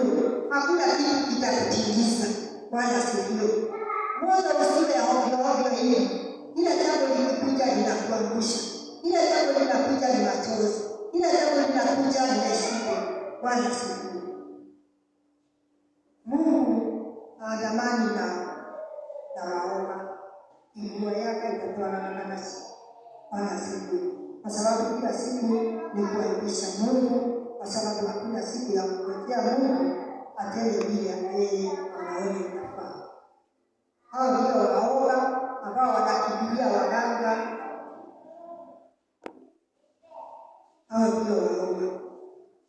Speaker 1: hakuna kitu kitakutingiza. Bwana asifiwe. Moyo usiwe ovyo hivi. Kila jambo linakuja linakuangusha. Kila jambo linakuja ni machozi. Kila jambo linakuja ni shida. Bwana asifiwe. Mungu adamani na waoga. Nguo yake itatoana na nafsi. Bwana asifiwe. Kwa sababu kila siku ni kuaibisha Mungu, kwa sababu hakuna siku ya kungojea Mungu atende vile yeye anaona inafaa. Hao ndio waoga ambao wanakimbilia kuambia waganga hao ndio waoga.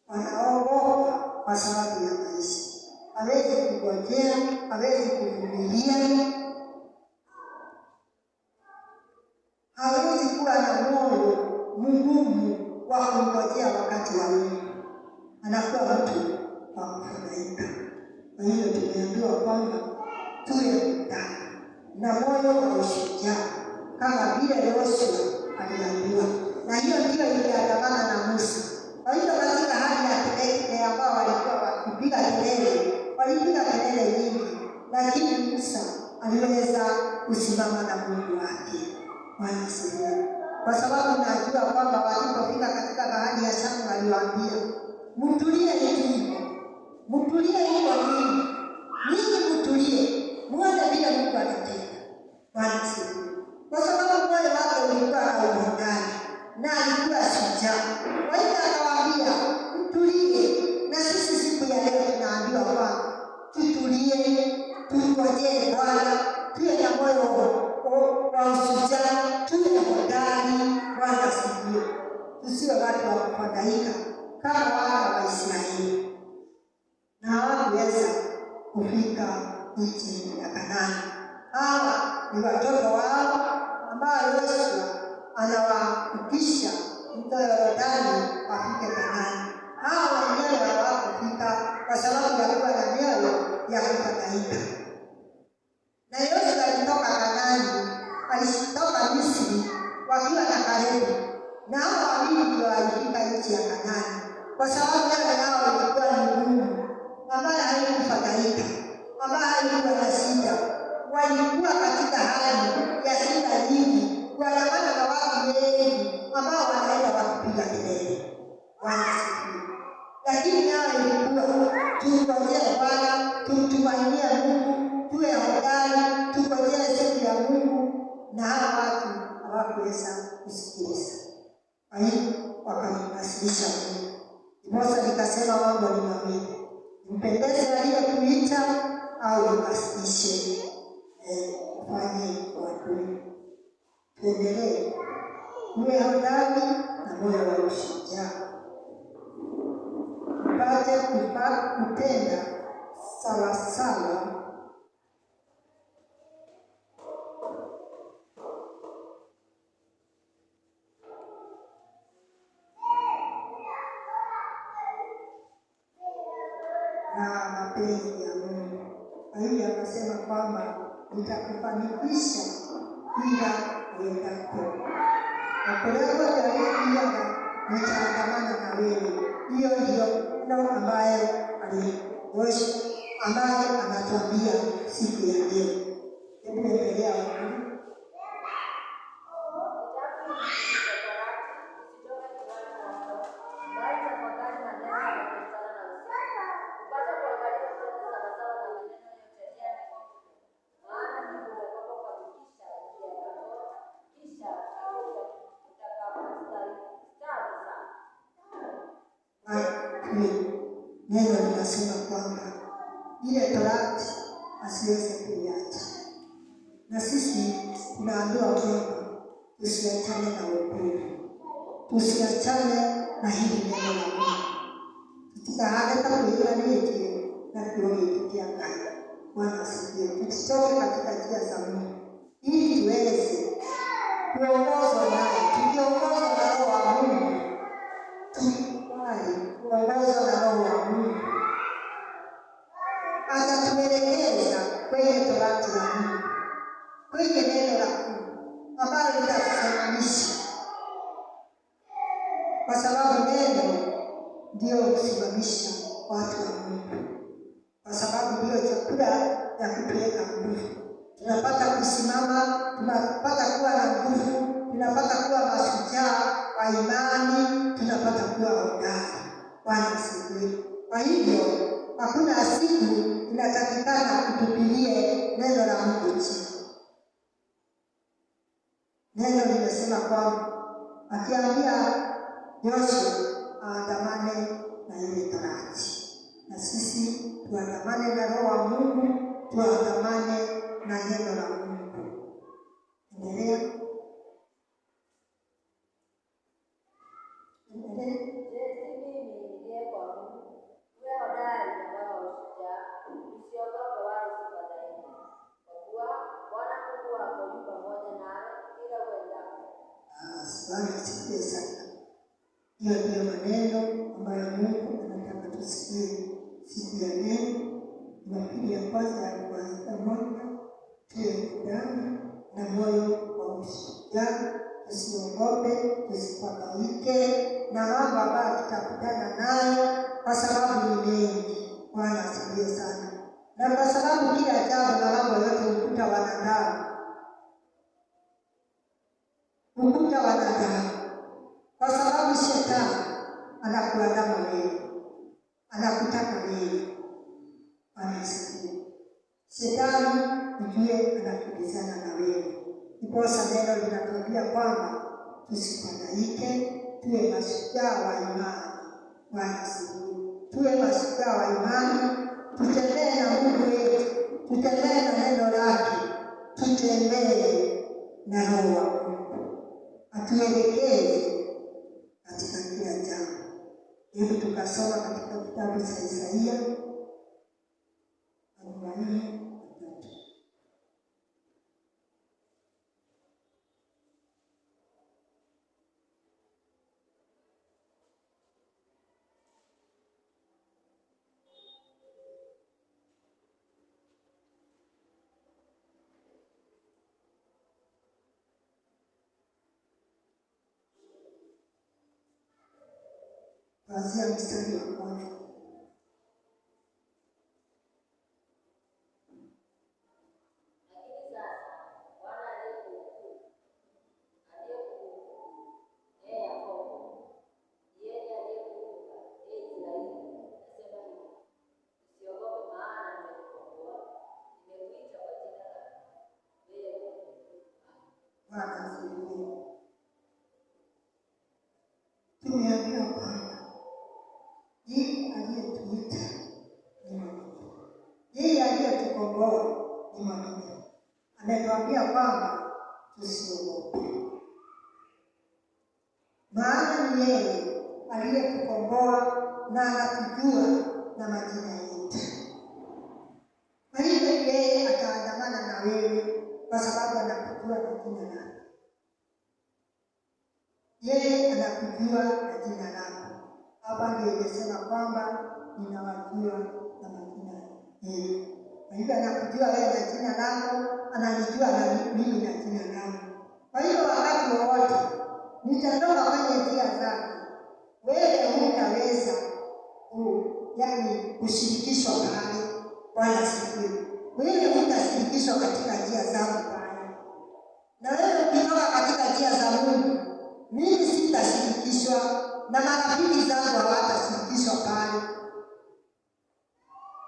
Speaker 1: Wanaogopa kwa sababu ya maisha. Hawezi kungojea, hawezi kuvumilia, hawezi kuwa na moyo mgumu wa kungojea wakati wa Mungu. Anakuwa mtu wa kufadhaika. Kwa hiyo tumeambiwa kwamba tuwe ndani na moyo wa ushujaa kama vile Yoshua aliambiwa, na hiyo ndio iliandamana na Musa. Kwa hiyo katika hali ya kelele ambao walikuwa wakipiga kelele, walipiga kelele nyingi, lakini Musa aliweza kusimama na Mungu wake. Bwana asifiwe. Kwa sababu najua kwamba walipofika katika bahari ya Shamu aliwaambia, mtulie hivyo, mtulie hivyo ninyi mtulie, muone vile Mungu anatenda. Bwana asifiwe. Kwa sababu moyo wake ulikuwa na uhodari na alikuwa shujaa. Kwa hiyo akawaambia mtulie, na sisi siku ya leo tunaambiwa kwamba tutulie, tungojee Bwana, tuwe na moyo wa ushujaa, tuwe na hodari. Bwana asifiwe. Tusiwe watu wa kufadhaika kama wana wa Israeli, na hawakuweza kufika nchi ya Kanaani. Hawa ni watoto wao ambao Yoshua anawavukisha mto Yordani wafike Kanaani. Hawa wenyewe hawakufika kwa sababu ya kuwa na mioyo ya kufadhaika. Na Yoshua alitoka Kanaani, alitoka Misri wakiwa na Kalebu, na hao wawili ndio walifika nchi ya Kanaani kwa sababu yale yao ilikuwa ni ngumu, ambayo haikufadhaika, ambayo haikuwa na shida. Walikuwa katika hali ya shida nyingi, kuandamana na watu wengi ambao wanaenda wakipiga kelele. Bwana asifiwe. Lakini yao ilikuwa tungojee Bwana, tumtumainie Mungu, tuwe hodari, tungojee siku ya Mungu, na hawa watu hawakuweza kusikiliza. Kwa hiyo wakamwasilisha Mungu. Ndiposa nikasema mambo ni mawili, mpendeze aliyekuita au uwasilishe ufanye wadui. Tuendelee uwe hodari na moyo wa ushujaa, upate kutenda sawasawa na mapenzi ya Mungu. Kwa hiyo akasema kwamba nitakufanikisha bila uendako. Napelekwa jaribu nitaandamana na wewe. Hiyo ndio neno ambayo anatuambia siku ya leo. Hebu endelea. Neno linasema kwamba ile torati asiweze kuiacha, na sisi tunaambiwa kwamba tusiachane na wokovu, tusiachane na hili neno la Mungu. Tutahadhari kuiona nini na kuifikia ngani. Bwana asifiwe. Tusichoke katika njia za Mungu ili tuweze kuongozwa naye. Tukiongozwa na Roho wa Mungu, kuongozwa na Roho wa Mungu, atatuelekeza kwenye torati la Mungu, kwenye neno la Mungu ambalo litatusimamisha, kwa sababu neno ndio kusimamisha watu wa Mungu, kwa sababu ndio chakula ya kutuweka nguvu. Tunapata kusimama, tunapata kuwa na nguvu, tunapata kuwa mashujaa wa imani, tunapata kuwa hodari. Bwana asifiwe. Kwa hivyo hakuna siku inatakikana kutupilie neno la Mungu chini. Neno limesema kwamba akiambia Yoshua aandamane na ile torati, na sisi tuandamane na Roho wa Mungu, tuandamane na neno la Mungu. Endelea. Bwana asifiwe sana. Hiyo ndio maneno ambayo Mungu anataka tusikie siku ya leo. Jumapili ya kwanza ya mwaka, tuwe ndani na moyo wa ushujaa, tusiogope, tusifadhaike na mambo ambayo tutakutana nayo, kwa sababu ni mengi. Bwana asifiwe sana. Na kwa sababu kila jambo na mambo yote hukuta wanadamu, kwa sababu shetani anakuandama wewe, anakutaka wewe. Bwana asifiwe. Shetani ujue anakimbizana na wewe. Ndiposa neno linatuambia kwamba tusifadhaike, tuwe mashujaa wa imani. Bwana asifiwe. Tuwe mashujaa wa imani, tutembee na Mungu wetu, tutembee na neno lake, tutembee na Roho wa Mungu atuelekeze katika kila jambo. Hebu tukasoma katika kitabu cha Isaia 43. Kuanzia mstari wa kwanza. Tumeambiwa kwamba yeye aliyetuita ni mwaminifu, yeye aliyetukomboa ni mwaminifu. Ametuambia kwamba tusiogope, maana ni yeye aliyetukomboa na anatujua na majina yetu. Kwa hivyo yeye ataandamana na wewe kwa sababu anakujua na jina lako. Yeye anakujua na jina lako. Hapa ndio imesema kwamba ninawajua na majina yenu. Kwa hivyo anakujua wewe na jina lako, ananijua na mimi na jina langu. Kwa hivyo wakati wowote nitatoka kwenye njia zako, wewe hutaweza kushirikishwa pale. Bwana asifiwe. Wewe hutashirikishwa katika njia zangu pale. Na wewe ukitoka katika njia za Mungu, mimi sitashirikishwa na marafiki zangu hawatashirikishwa pale.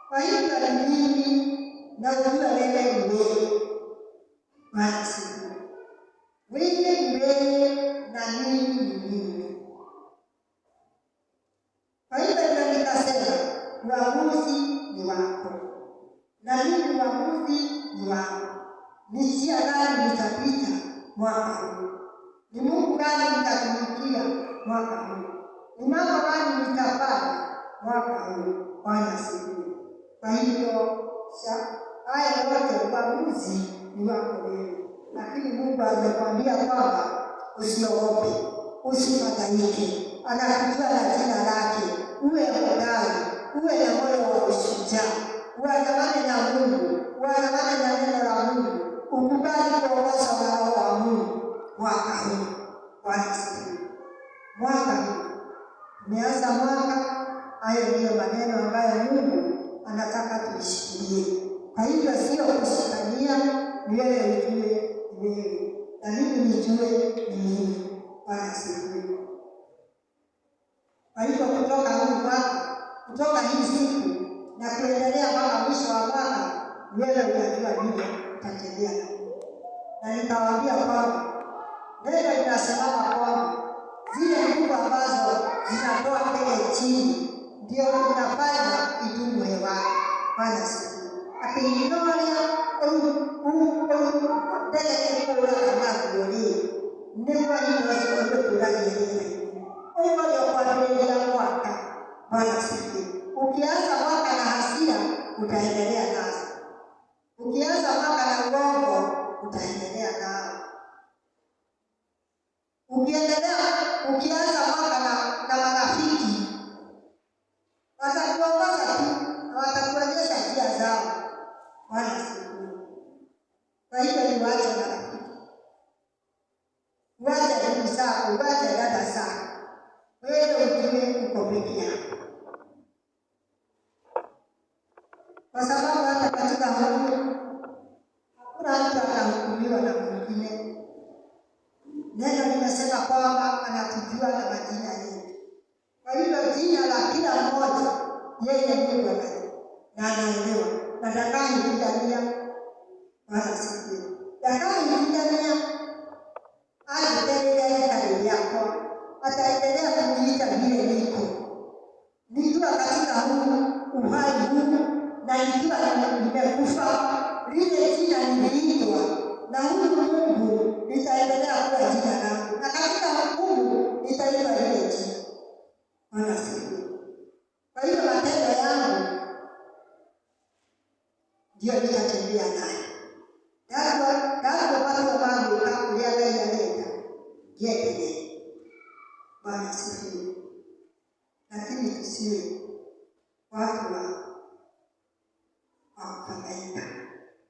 Speaker 1: Kwa hivyo ni mimi na ujua wewe ni wewe. Bwana asifiwe. Wewe ni wewe na mimi ni mimi. Kwa hivyo ndio nikasema uamuzi ni wako na mimi uamuzi ni wako. Ni njia gani nitapita mwaka huu? Ni Mungu gani nitatumikia mwaka huu? Ni mambo gani nitafanya mwaka huu? Bwana asifiwe. Kwa hivyo haya yote uamuzi ni wako wewe. Lakini Mungu amekwambia kwamba usiogope, usifadhaike. Anakujua na jina lake. Uwe hodari, uwe na moyo wa ushujaa. Uandamane na Mungu, uandamane na neno la Mungu. Ukubali kuongozwa na Roho wa Mungu mwaka huu. Bwana asifiwe. Mwaka huu umeanza mwaka. Hayo ndiyo maneno ambayo Mungu anataka tuishikilie. Kwa hivyo sio kushikania ni wewe ujue ni wewe na mimi nijue ni mimi. Bwana asifiwe. Kwa hivyo kutoka huu mwaka, kutoka hii siku na kuendelea mpaka mwisho wa mwaka, wewe unajua nini utatendea na Mungu. Na nikawaambia kwamba neno linasemama kwamba zile nguvu ambazo zinatoa kwenye chini ndio inafanya idumu hewani. Bwana asifiwe. Akiinoria ndege kula kama kuolia ndipo hiyo sio kulani yeye. Kwa hiyo jina la kila mmoja yeye Mungu na anaelewa. Na atakayempigania Bwana asifiwe. Atakayempigania ataendelea karibu yako, ataendelea kuniita vile niko. Nikiwa katika huu uhai huu na nikiwa nimekufa, lile jina niliitwa na huyu Mungu litaendelea kuwa jina langu, na katika hukumu nitaitwa lile jina. Bwana asifiwe. Kwa hiyo matendo yangu ndio nitatembea naye. Dawa watu wangu kakuliaga yaleta yeye. Bwana asifiwe. Lakini tusiwe watu wa kufadhaika,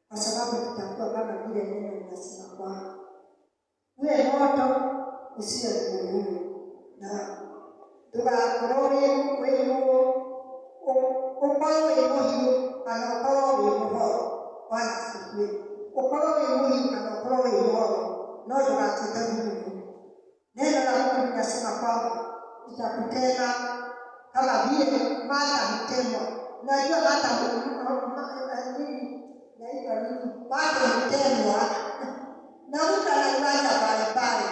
Speaker 1: kwa sababu tutakuwa kama vile neno linasema kwamba uwe moto usiwe ngumu, na tugakorwo wĩguo ũkorwo wĩ mũhiũ kana ũkorwo wĩ mũhoro. Bwana asifiwe. Ũkorwo wĩ mũhiũ kana ũkorwo wĩ mũhoro, no ndũgatuĩke mũgumu. Neno la Mungu linasema kwamba nitakutenda kama vile Martha alitemwa. Unajua Martha alitemwa na mtu anaibanja pale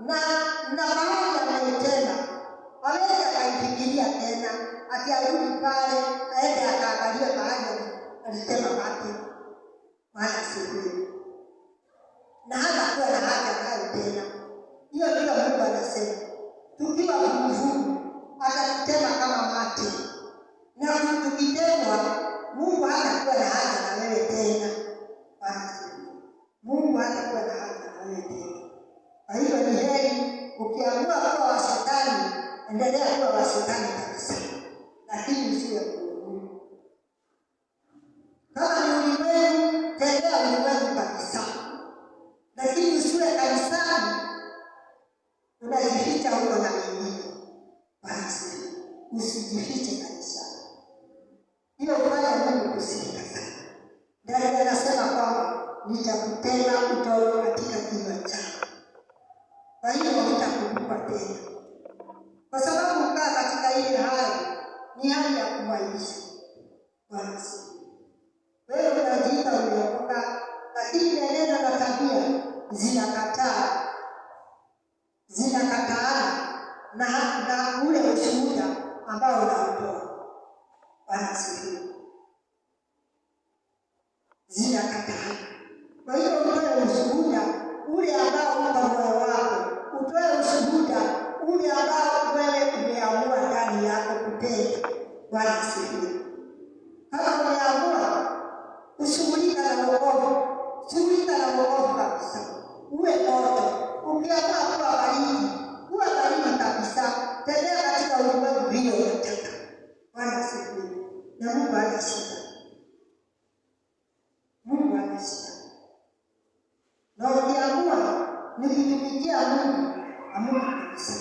Speaker 1: na baada ya kutenda hawezi akaifikiria tena ati arudi pale aende akaangalia mahali alitema wake. Maana siku na hata kuwa na haja nayo tena. Hiyo ndio Mungu anasema tukiwa vuguvugu atatutema kama mate, na tukitemwa Mungu hatakuwa na haja na wewe tena. Mungu hatakuwa na haja na wewe tena. Kwa hiyo ni heri ukiamua kuwa wa Shetani, endelea kuwa wa Shetani kabisa, lakini usiwe Mungu. Kama ni ulimwengu, tembea ulimwengu kabisa, lakini usiwe kanisani unajificha huko na wengine. Basi usijifiche kanisani. Hiyo kufanya Mungu kusirika sana. Ndio anasema kwamba nitakutenda utoe katika kinywa chako. Kwa hiyo utakumbuka tena. Kwa sababu ukaa katika ile hali ni hali ya kumwaibisha. Bwana asifiwe. Wewe unajiita umeokoka, lakini neno na tabia zinakataana na ule ushuhuda ambao unatoa. Bwana asifiwe. Zinakataana. Kwa hiyo utoe ushuhuda ule ambao uko moyo wako, utoe ushuhuda ule ambao wewe umeamua ndani yako kutenda. Bwana asifiwe. Kama umeamua kushughulika na wokovu, shughulika na wokovu kabisa. Uwe moto. Ukiamua kuwa baridi kabisa, tembea katika ulimwengu vile unataka. Bwana asifiwe. Na Mungu hana shida. Mungu hana shida. Na ukiamua ni kutumikia Mungu, Mungu kabisa.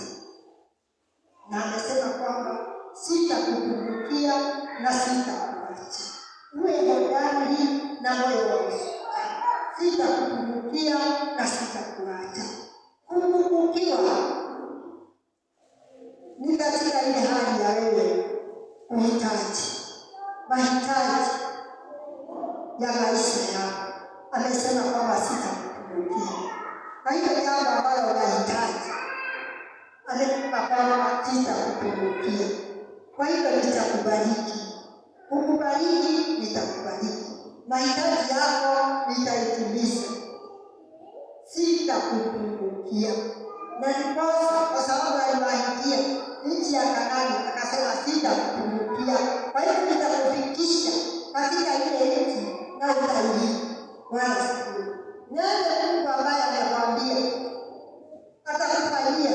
Speaker 1: Na amesema kwamba sitakutumikia na sitakuacha. Uwe hodari na moyo wa ushuhuda. Sitakutumikia na sitakuacha. Kupungukiwa ni katika ile hali ya wewe mahitaji ya maisha yako. Amesema kwamba sitakutumikia. Kwa hiyo jambo ambalo unahitaji, amesema kwamba sitakutumikia. Kwa hiyo nitakubariki. Kukubariki nitakubariki. Mahitaji yako nitaitimiza. Sitakupungukia. Na ndiposa kwa sababu aliwahidia nchi ya Kanaani, akasema sitakupungukia. Kwa hiyo nitakufikisha katika ile nchi na utairithi. Bwana asifiwe. Nani Mungu ambaye amekwambia atakufanyia,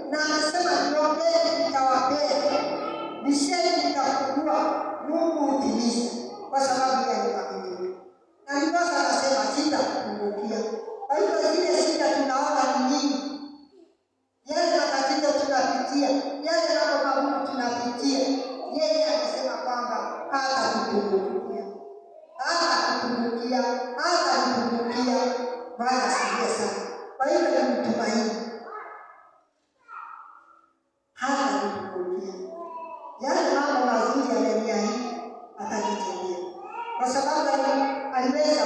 Speaker 1: na amesema niombeni nitawapea, bisheni nitafungua. Mungu hutimiza kwa sababu ya mwaminifu. Na ndiposa anasema sitakupungukia. Kwa hiyo zile shida tunaona ni nyingi. Yeye sababu ameniahidi atanitendea, kwa sababu aliweza